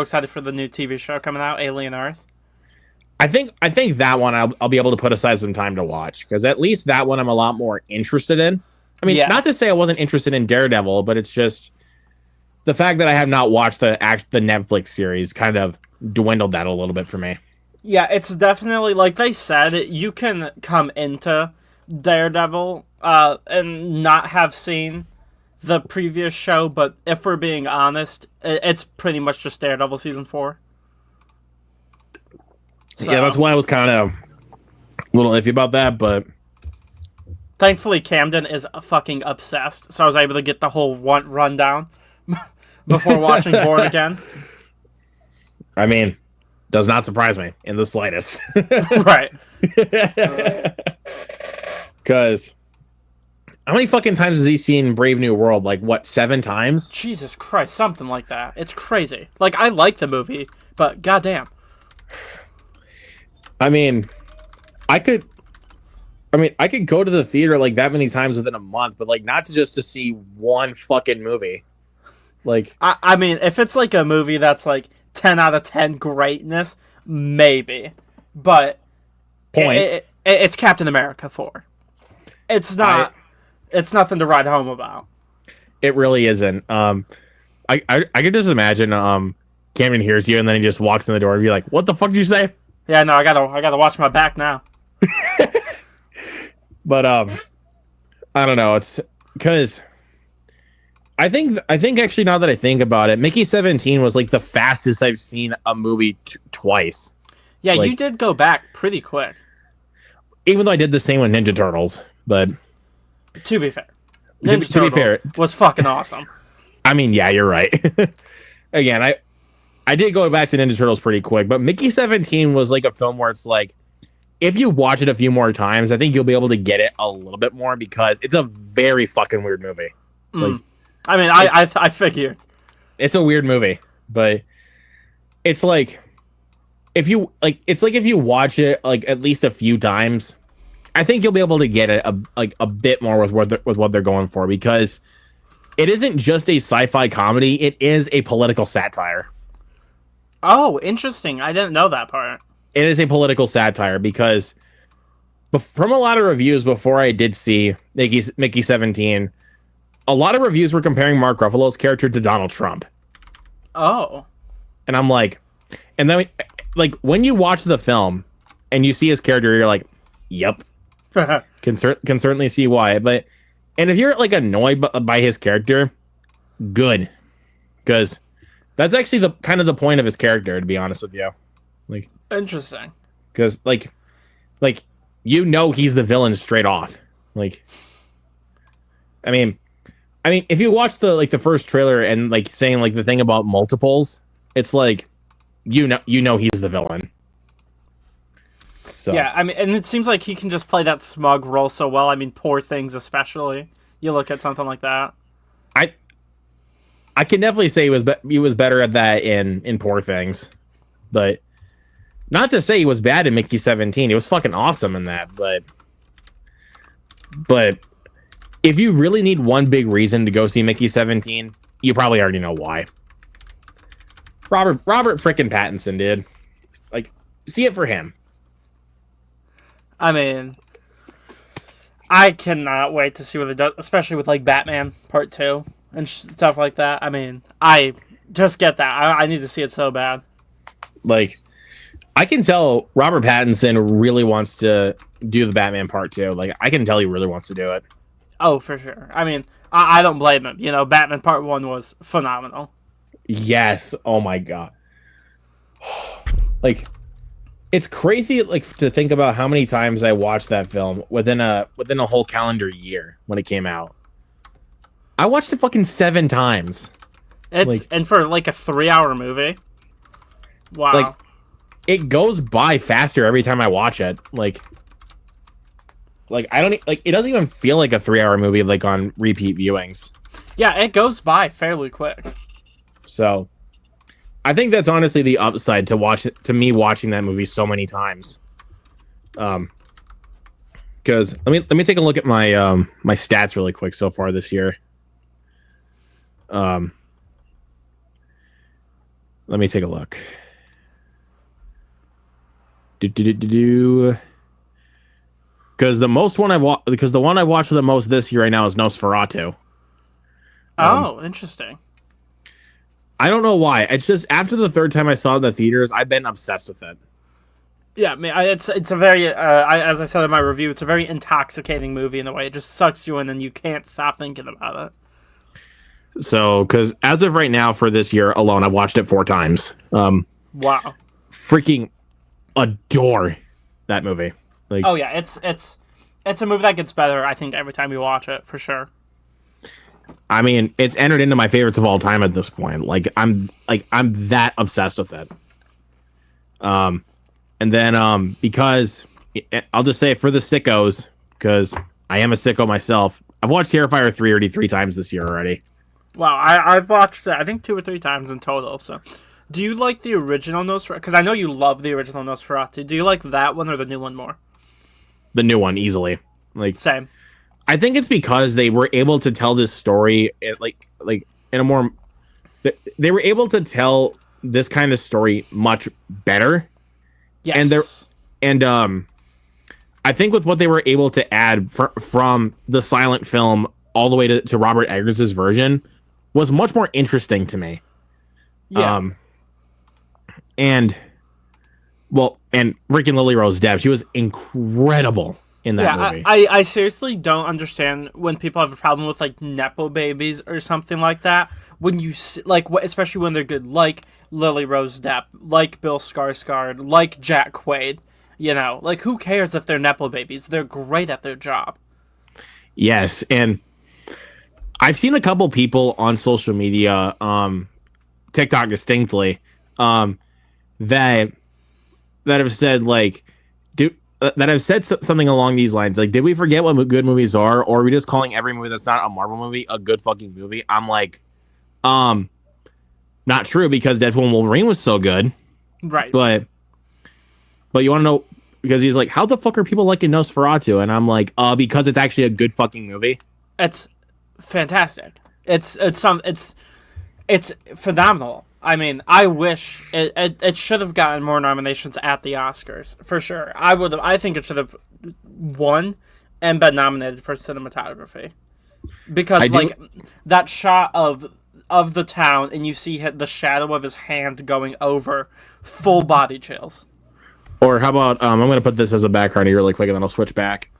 Speaker 1: excited for the new TV show coming out, Alien Earth. I think that one I'll be able to put aside some time to watch, because at least that one I'm a lot more interested in. I mean, not to say I wasn't interested in Daredevil, but it's just the fact that I have not watched the Netflix series kind of dwindled that a little bit for me. Yeah, it's definitely, like they said, you can come into Daredevil and not have seen the previous show, but if we're being honest, it's pretty much just Daredevil season 4. So, yeah, that's why I was kind of a little iffy about that, but thankfully Camden is fucking obsessed, so I was able to get the whole rundown before watching Born Again. I mean, does not surprise me in the slightest. Right. Because how many fucking times has he seen Brave New World? Like, what, 7 times? Jesus Christ, something like that. It's crazy. Like, I like the movie, but goddamn. I mean, I could go to the theater like that many times within a month, but like not just to see one fucking movie. Like, I mean, if it's like a movie that's like 10 out of 10 greatness, maybe. But it's Captain America 4. It's not. It's nothing to write home about. It really isn't. I could just imagine Cameron hears you and then he just walks in the door and be like, "What the fuck did you say?" Yeah, no, I gotta watch my back now. But I don't know. It's because I think actually, now that I think about it, Mickey 17 was like the fastest I've seen a movie twice. Yeah, like, you did go back pretty quick. Even though I did the same with Ninja Turtles, but to be fair, Ninja Turtles was fucking awesome. I mean, yeah, you're right. Again, I did go back to Ninja Turtles pretty quick, but Mickey 17 was like a film where it's like, if you watch it a few more times, I think you'll be able to get it a little bit more, because it's a very fucking weird movie. Like, I mean, I figured it's a weird movie, but it's like if you watch it like at least a few times, I think you'll be able to get it a bit more with what they're going for, because it isn't just a sci-fi comedy; it is a political satire. Oh, interesting! I didn't know that part. It is a political satire because but from a lot of reviews before I did see Mickey 17, a lot of reviews were comparing Mark Ruffalo's character to Donald Trump.
Speaker 2: Oh.
Speaker 1: And I'm like, and then like when you watch the film and you see his character, you're like, yep, can certainly see why. But and if you're like annoyed by his character, good, because that's actually the kind of the point of his character, to be honest with you. Like,
Speaker 2: Interesting.
Speaker 1: because like you know he's the villain straight off. Like, I mean, if you watch the first trailer and like saying like the thing about multiples, it's like you know he's the villain. So
Speaker 2: Yeah, I mean, and it seems like he can just play that smug role so well. I mean, Poor Things especially. You look at something like that.
Speaker 1: I can definitely say he was better at that in Poor Things, but not to say he was bad in Mickey 17. He was fucking awesome in that, but if you really need one big reason to go see Mickey 17, you probably already know why. Robert frickin' Pattinson, dude. Like, see it for him.
Speaker 2: I mean, I cannot wait to see what it does, especially with like Batman Part 2 and stuff like that. I mean, I just get that. I need to see it so bad.
Speaker 1: Like, I can tell Robert Pattinson really wants to do the Batman Part 2. Like, I can tell he really wants to do it.
Speaker 2: Oh, for sure. I mean, I don't blame him. You know, Batman Part 1 was phenomenal.
Speaker 1: Yes. Oh my god. Like, it's crazy like to think about how many times I watched that film within a whole calendar year when it came out. I watched it fucking 7 times.
Speaker 2: It's
Speaker 1: like,
Speaker 2: and for like a 3-hour movie. Wow.
Speaker 1: Like, it goes by faster every time I watch it. Like I don't like it doesn't even feel like a 3-hour movie like on repeat viewings.
Speaker 2: Yeah, it goes by fairly quick.
Speaker 1: So I think that's honestly the upside to me watching that movie so many times. Because let me take a look at my my stats really quick so far this year. Let me take a look. Because the one I've watched the most this year right now is Nosferatu.
Speaker 2: Oh, interesting.
Speaker 1: I don't know why. It's just after the 3rd time I saw it in the theaters, I've been obsessed with it.
Speaker 2: Yeah, I mean, it's a very as I said in my review, it's a very intoxicating movie in a way. It just sucks you in, and you can't stop thinking about it.
Speaker 1: So, because as of right now for this year alone, I've watched it 4 times.
Speaker 2: Wow.
Speaker 1: Freaking adore that movie. Like,
Speaker 2: oh yeah, it's a movie that gets better, I think, every time you watch it, for sure.
Speaker 1: I mean, it's entered into my favorites of all time at this point. I'm that obsessed with it. And then because I'll just say for the sickos, because I am a sicko myself, I've watched Terrifier 3 already 3 times this year already.
Speaker 2: Wow, I've watched it, I think 2 or 3 times in total. So, do you like the original Nosferatu? Because I know you love the original Nosferatu. Do you like that one or the new one more?
Speaker 1: The new one, easily. Like,
Speaker 2: same.
Speaker 1: I think it's because they were able to tell this story like in a more. They were able to tell this kind of story much better.
Speaker 2: Yes.
Speaker 1: And I think with what they were able to add from the silent film all the way to Robert Eggers' version was much more interesting to me.
Speaker 2: Yeah.
Speaker 1: And freaking Lily Rose Depp, she was incredible in that movie.
Speaker 2: I seriously don't understand when people have a problem with like nepo babies or something like that. When you like, especially when they're good, like Lily Rose Depp, like Bill Skarsgård, like Jack Quaid. You know, like who cares if they're nepo babies? They're great at their job.
Speaker 1: Yes, and I've seen a couple people on social media, TikTok distinctly, that have said like, that have said something along these lines, like, did we forget what good movies are, or are we just calling every movie that's not a Marvel movie a good fucking movie? I'm like, not true, because Deadpool and Wolverine was so good,
Speaker 2: right?
Speaker 1: But you want to know, because he's like, how the fuck are people liking Nosferatu? And I'm like, because it's actually a good fucking movie.
Speaker 2: It's fantastic. It's phenomenal. I mean, I wish it should have gotten more nominations at the Oscars for sure. I think it should have won and been nominated for cinematography because like that shot of the town and you see the shadow of his hand going over, full body chills.
Speaker 1: Or how about I'm gonna put this as a background here really quick and then I'll switch back.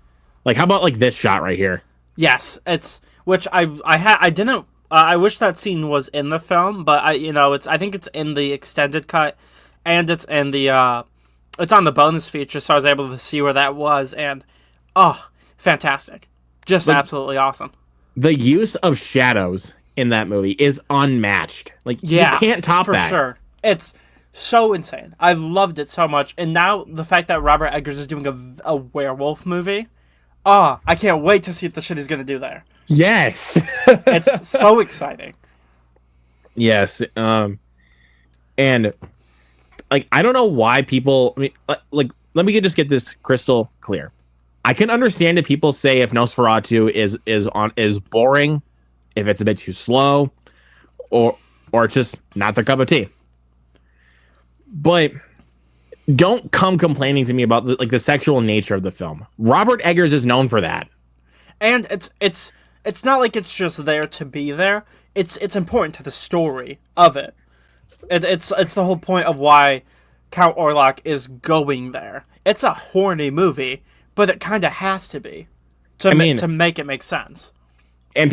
Speaker 1: Like how about like this shot right here?
Speaker 2: Yes, it's which I didn't. I wish that scene was in the film, but I think it's in the extended cut, and it's in the it's on the bonus feature, so I was able to see where that was, and fantastic, just like, absolutely awesome.
Speaker 1: The use of shadows in that movie is unmatched. Like you can't top that.
Speaker 2: For sure. It's so insane. I loved it so much, and now the fact that Robert Eggers is doing a werewolf movie, I can't wait to see the shit he's gonna do there.
Speaker 1: Yes.
Speaker 2: It's so exciting.
Speaker 1: Yes. And like I don't know why people like let me just get this crystal clear. I can understand if people say if Nosferatu is boring, if it's a bit too slow, or it's just not their cup of tea. But don't come complaining to me about the sexual nature of the film. Robert Eggers is known for that.
Speaker 2: And it's not like it's just there to be there. It's important to the story of it. It's the whole point of why Count Orlok is going there. It's a horny movie, but it kind of has to be to make it make sense.
Speaker 1: And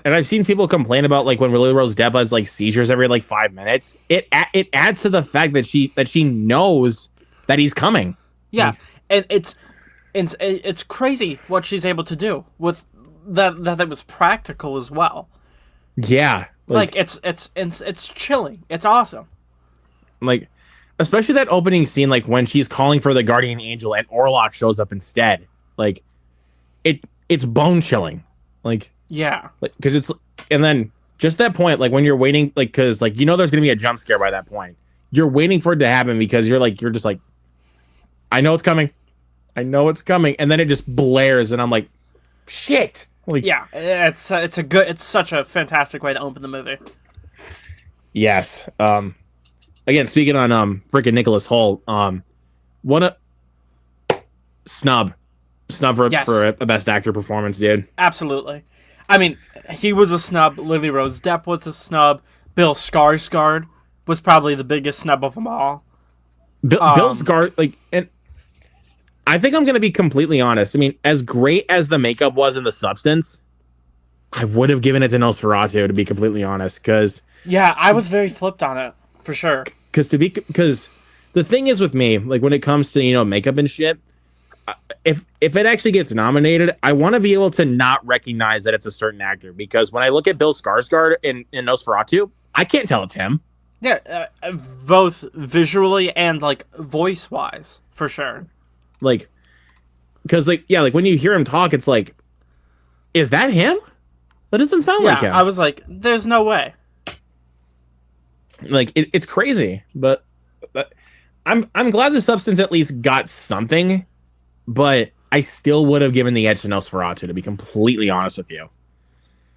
Speaker 1: I've seen people complain about like when Lily Rose Depp has like seizures every like 5 minutes. It adds to the fact that she knows that he's coming.
Speaker 2: Yeah, and it's crazy what she's able to do with that. That was practical as well.
Speaker 1: Yeah,
Speaker 2: like it's chilling. It's awesome.
Speaker 1: Like, especially that opening scene, like when she's calling for the guardian angel and Orlok shows up instead. Like, it's bone chilling. Like,
Speaker 2: yeah,
Speaker 1: like because it's and then just that point, like when you're waiting, like because like there's gonna be a jump scare by that point. You're waiting for it to happen because you're just like, I know it's coming, and then it just blares, and I'm like, shit. Like,
Speaker 2: yeah, it's such a fantastic way to open the movie.
Speaker 1: Yes. Again, speaking on freaking Nicholas Hoult, what a snub for a best actor performance, dude.
Speaker 2: Absolutely. I mean, he was a snub. Lily Rose Depp was a snub. Bill Skarsgård was probably the biggest snub of them all.
Speaker 1: Bill Skarsgård, like, and I think I'm going to be completely honest. I mean, as great as the makeup was in The Substance, I would have given it to Nosferatu, to be completely honest. Because
Speaker 2: I was very flipped on it, for sure. Because
Speaker 1: the thing is with me, like when it comes to makeup and shit, if it actually gets nominated, I want to be able to not recognize that it's a certain actor. Because when I look at Bill Skarsgård in Nosferatu, I can't tell it's him.
Speaker 2: Yeah, both visually and like voice wise, for sure.
Speaker 1: Like, because like when you hear him talk, it's like, is that him? That doesn't sound like him.
Speaker 2: I was like, there's no way.
Speaker 1: Like it's crazy, but I'm glad The Substance at least got something, but I still would have given the edge to Nosferatu, to be completely honest with you.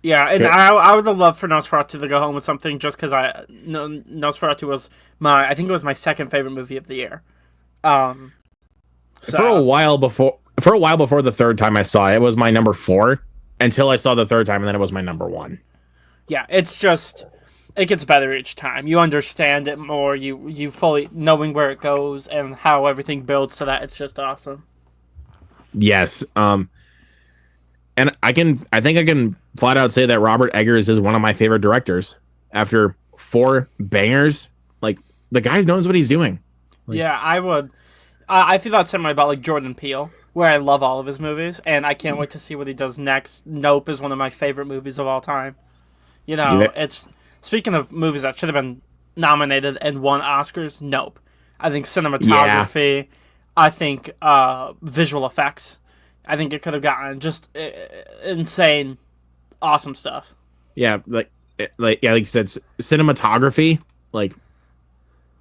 Speaker 2: Yeah, and I would have loved for Nosferatu to go home with something, just because Nosferatu was I think it was my second favorite movie of the year.
Speaker 1: For a while before the third time I saw it, it was my number 4 until I saw the third time, and then it was my number 1.
Speaker 2: Yeah, it's just it gets better each time. You understand it more. You fully knowing where it goes and how everything builds to that. It's just awesome.
Speaker 1: Yes. And I think I can flat out say that Robert Eggers is one of my favorite directors. After 4 bangers, like the guy knows what he's doing. Like,
Speaker 2: yeah, I would. I feel that similar about like Jordan Peele, where I love all of his movies, and I can't wait to see what he does next. Nope is one of my favorite movies of all time. It's speaking of movies that should have been nominated and won Oscars. Nope. I think cinematography. Yeah. I think visual effects. I think it could have gotten just insane, awesome stuff.
Speaker 1: Yeah, like you said, cinematography. Like,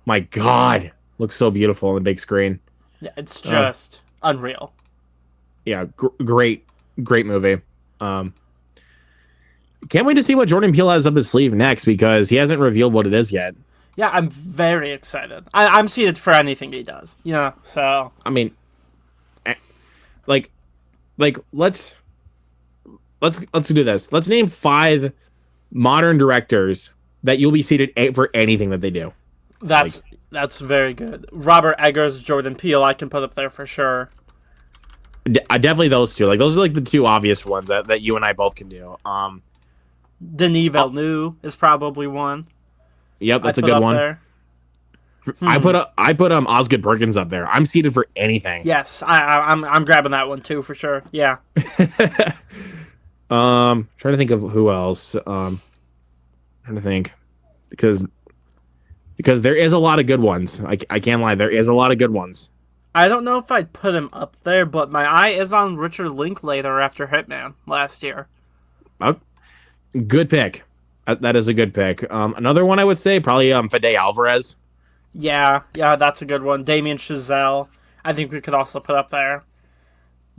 Speaker 1: my God, looks so beautiful on the big screen.
Speaker 2: Yeah, it's just unreal.
Speaker 1: Yeah, great movie. Can't wait to see what Jordan Peele has up his sleeve next, because he hasn't revealed what it is yet.
Speaker 2: Yeah, I'm very excited. I'm seated for anything he does. So
Speaker 1: I mean, like, let's do this. Let's name 5 modern directors that you'll be seated for anything that they do.
Speaker 2: that's very good. Robert Eggers, Jordan Peele, I can put up there for sure.
Speaker 1: Definitely those two. Like those are like the 2 obvious ones that you and I both can do.
Speaker 2: Denis Villeneuve is probably one.
Speaker 1: Yep, that's a good one. There. I put Osgood Perkins up there. I'm seated for anything.
Speaker 2: Yes, I'm grabbing that one too for sure. Yeah.
Speaker 1: Trying to think of who else. Trying to think because there is a lot of good ones. I can't lie. There is a lot of good ones.
Speaker 2: I don't know if I'd put him up there, but my eye is on Richard Linklater after Hitman last year.
Speaker 1: Oh, good pick. That is a good pick. Another one I would say probably Fede Alvarez.
Speaker 2: Yeah, that's a good one. Damien Chazelle, I think we could also put up there.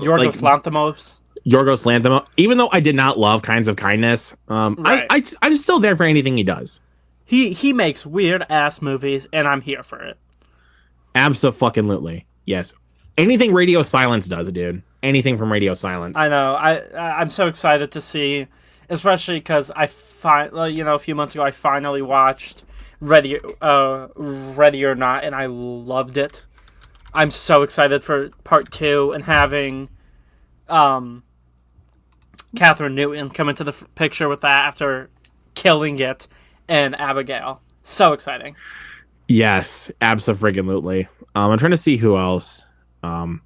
Speaker 2: Yorgos Lanthimos.
Speaker 1: Yorgos Lanthimos. Even though I did not love Kinds of Kindness, right. I'm still there for anything he does.
Speaker 2: He makes weird ass movies, and I'm here for it.
Speaker 1: Absolutely, yes. Anything Radio Silence does, dude. Anything from Radio Silence.
Speaker 2: I know. I'm so excited to see, especially because a few months ago I finally watched Ready or Not, and I loved it. I'm so excited for part 2 and having Catherine Newton come into the picture with that after killing it, and Abigail. So exciting.
Speaker 1: Yes, absolutely. I'm trying to see who else that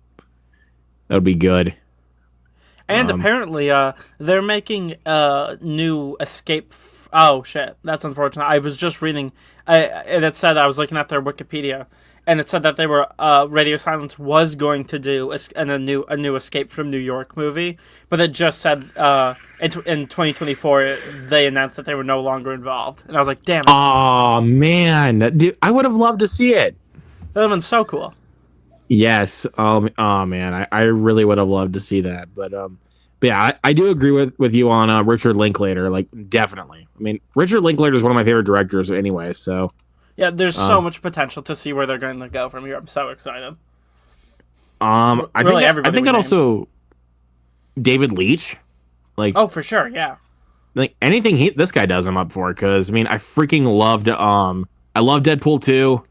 Speaker 1: would be good.
Speaker 2: And apparently they're making a new Escape... Oh, shit. That's unfortunate. I was just reading, and it said, I was looking at their Wikipedia, and it said that they were, Radio Silence was going to do a new Escape from New York movie, but it just said, in 2024, they announced that they were no longer involved. And I was like, damn it.
Speaker 1: Oh, man. Dude, I would have loved to see it.
Speaker 2: That would have been so cool.
Speaker 1: Yes. Oh, man. I really would have loved to see that, but yeah, I do agree with you on Richard Linklater. Like, definitely. I mean, Richard Linklater is one of my favorite directors anyway, so...
Speaker 2: Yeah, there's so much potential to see where they're going to go from here. I'm so excited.
Speaker 1: I think I'd also... David Leitch. Like,
Speaker 2: oh, for sure, yeah.
Speaker 1: Like, anything this guy does, I'm up for, because, I mean, I freaking loved... I love Deadpool 2. I don't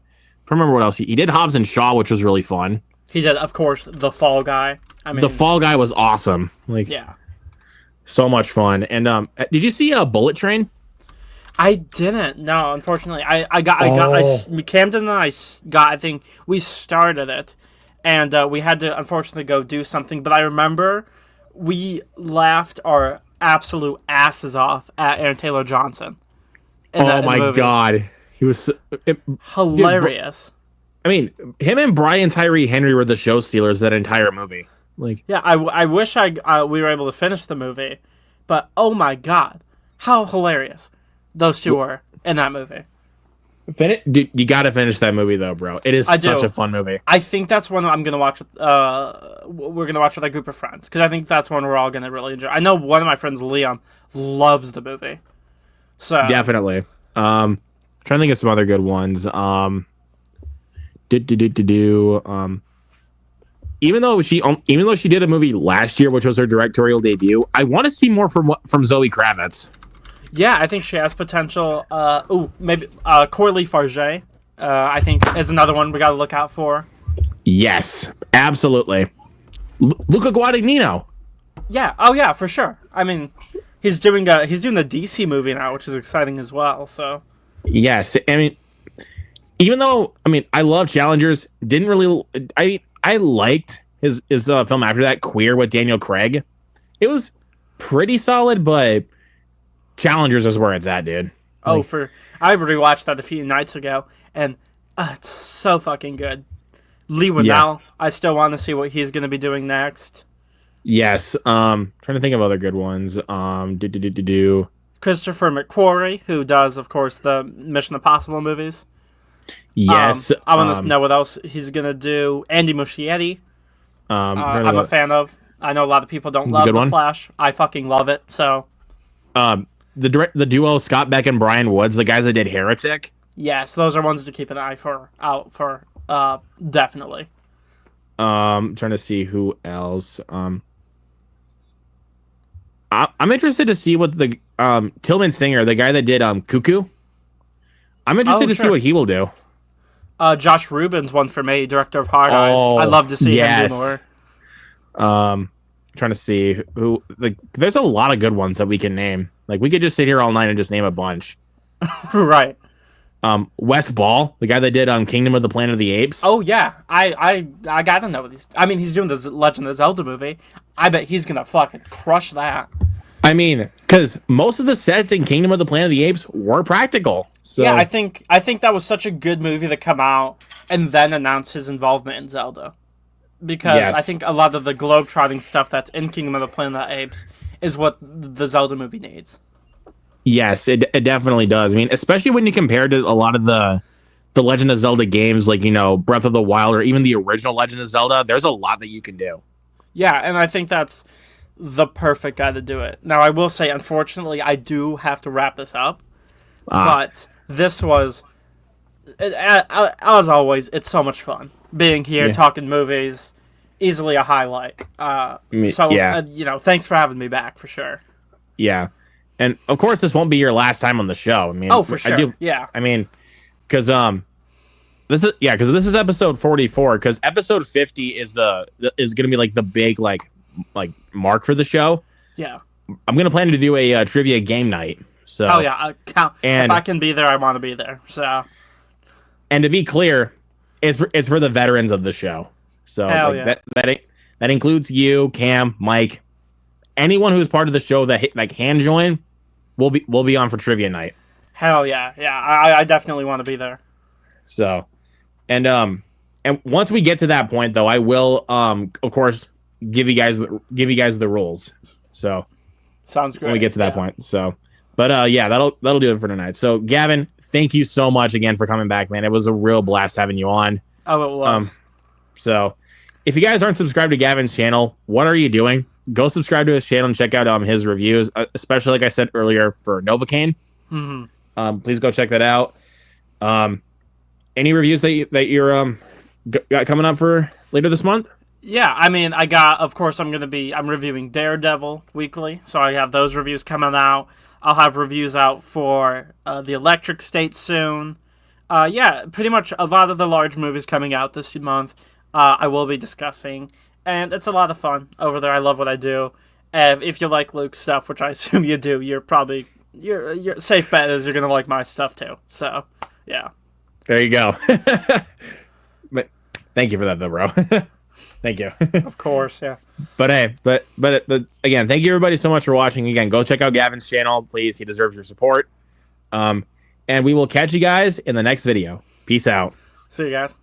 Speaker 1: remember what else. He did Hobbs and Shaw, which was really fun.
Speaker 2: He did, of course, The Fall Guy. I mean,
Speaker 1: The Fall Guy was awesome. Like,
Speaker 2: yeah,
Speaker 1: so much fun. And did you see Bullet Train?
Speaker 2: I didn't. No, unfortunately, Camden and I got. I think we started it, and we had to unfortunately go do something. But I remember we laughed our absolute asses off at Aaron Taylor Johnson.
Speaker 1: Oh my god, he was
Speaker 2: hilarious.
Speaker 1: Dude, I mean, him and Brian Tyree Henry were the show stealers that entire movie. Like,
Speaker 2: yeah, I wish we were able to finish the movie, but oh my god, how hilarious those two were in that movie.
Speaker 1: Dude, you got to finish that movie though, bro. It is such a fun movie.
Speaker 2: I think that's one I'm gonna watch with. We're gonna watch with a group of friends because I think that's one we're all gonna really enjoy. I know one of my friends, Liam, loves the movie. So
Speaker 1: definitely. Trying to think of some other good ones. Even though she did a movie last year, which was her directorial debut, I want to see more from Zoe Kravitz.
Speaker 2: Yeah, I think she has potential. Maybe Coralie Farge, I think, is another one we got to look out for.
Speaker 1: Yes, absolutely. Luca Guadagnino.
Speaker 2: Yeah. Oh, yeah, for sure. I mean, he's doing the DC movie now, which is exciting as well. So.
Speaker 1: Yes, I mean, even though I love Challengers, didn't really. I liked his film after that, Queer with Daniel Craig. It was pretty solid, but Challengers is where it's at, dude.
Speaker 2: I rewatched that a few nights ago, and it's so fucking good. Lee Winnell, yeah. I still want to see what he's going to be doing next.
Speaker 1: Yes, trying to think of other good ones.
Speaker 2: Christopher McQuarrie, who does, of course, the Mission Impossible movies.
Speaker 1: Yes.
Speaker 2: I want to know what else he's going to do. Andy Muschietti, I'm a fan of. I know a lot of people don't love The Flash. I fucking love it, so.
Speaker 1: The duo Scott Beck and Brian Woods, the guys that did Heretic.
Speaker 2: Yes, those are ones to keep an eye out for. Definitely.
Speaker 1: Trying to see who else. I'm interested to see what the Tillman Singer, the guy that did Cuckoo. I'm interested to see what he will do.
Speaker 2: Josh Rubin's one for me, director of Hard Eyes. I'd love to see him do more.
Speaker 1: Trying to see who, like, there's a lot of good ones that we can name. Like, we could just sit here all night and just name a bunch.
Speaker 2: Right.
Speaker 1: Wes Ball, the guy that did Kingdom of the Planet of the Apes.
Speaker 2: Oh yeah, I gotta know what he's. I mean, he's doing this Legend of Zelda movie. I bet he's gonna fucking crush that.
Speaker 1: I mean, because most of the sets in Kingdom of the Planet of the Apes were practical. So
Speaker 2: yeah, I think that was such a good movie to come out and then announce his involvement in Zelda. Because yes. I think a lot of the globetrotting stuff that's in Kingdom of the Planet of the Apes is what the Zelda movie needs.
Speaker 1: Yes, it definitely does. I mean, especially when you compare to a lot of the Legend of Zelda games, like, you know, Breath of the Wild or even the original Legend of Zelda, there's a lot that you can do.
Speaker 2: Yeah, and I think that's the perfect guy to do it. Now, I will say, unfortunately, I do have to wrap this up. But this was, as always, it's so much fun. Being here, talking movies, easily a highlight. You know, thanks for having me back, for sure.
Speaker 1: Yeah. And, of course, this won't be your last time on the show. I mean,
Speaker 2: for sure. Yeah.
Speaker 1: I mean, because this is episode 44, because episode 50 is going to be, like, the big, like mark for the show.
Speaker 2: Yeah.
Speaker 1: I'm going to plan to do a trivia game night. So.
Speaker 2: Oh, yeah. If I can be there, I want to be there. So.
Speaker 1: And to be clear, it's for the veterans of the show. So that includes you, Cam, Mike, anyone who's part of the show that can join. We'll be on for trivia night.
Speaker 2: Hell yeah, yeah! I definitely want to be there.
Speaker 1: So, and once we get to that point, though, I will of course give you guys the rules. So
Speaker 2: sounds great
Speaker 1: when we get to that point. So, but that'll do it for tonight. So, Gavin, thank you so much again for coming back, man. It was a real blast having you on.
Speaker 2: Oh, it was.
Speaker 1: So, if you guys aren't subscribed to Gavin's channel, what are you doing? Go subscribe to his channel and check out his reviews, especially, like I said earlier, for Novocaine.
Speaker 2: Mm-hmm.
Speaker 1: Please go check that out. Any reviews that you're got coming up for later this month?
Speaker 2: Yeah, I mean, I'm reviewing Daredevil weekly, so I have those reviews coming out. I'll have reviews out for The Electric State soon. Pretty much a lot of the large movies coming out this month I will be discussing. And it's a lot of fun over there. I love what I do. If you like Luke's stuff, which I assume you do, your safe bet is you're gonna like my stuff too. So, yeah.
Speaker 1: There you go. But thank you for that, though, bro. Thank you.
Speaker 2: Of course, yeah.
Speaker 1: But hey, but again, thank you everybody so much for watching. Again, go check out Gavin's channel, please. He deserves your support. And we will catch you guys in the next video. Peace out.
Speaker 2: See you guys.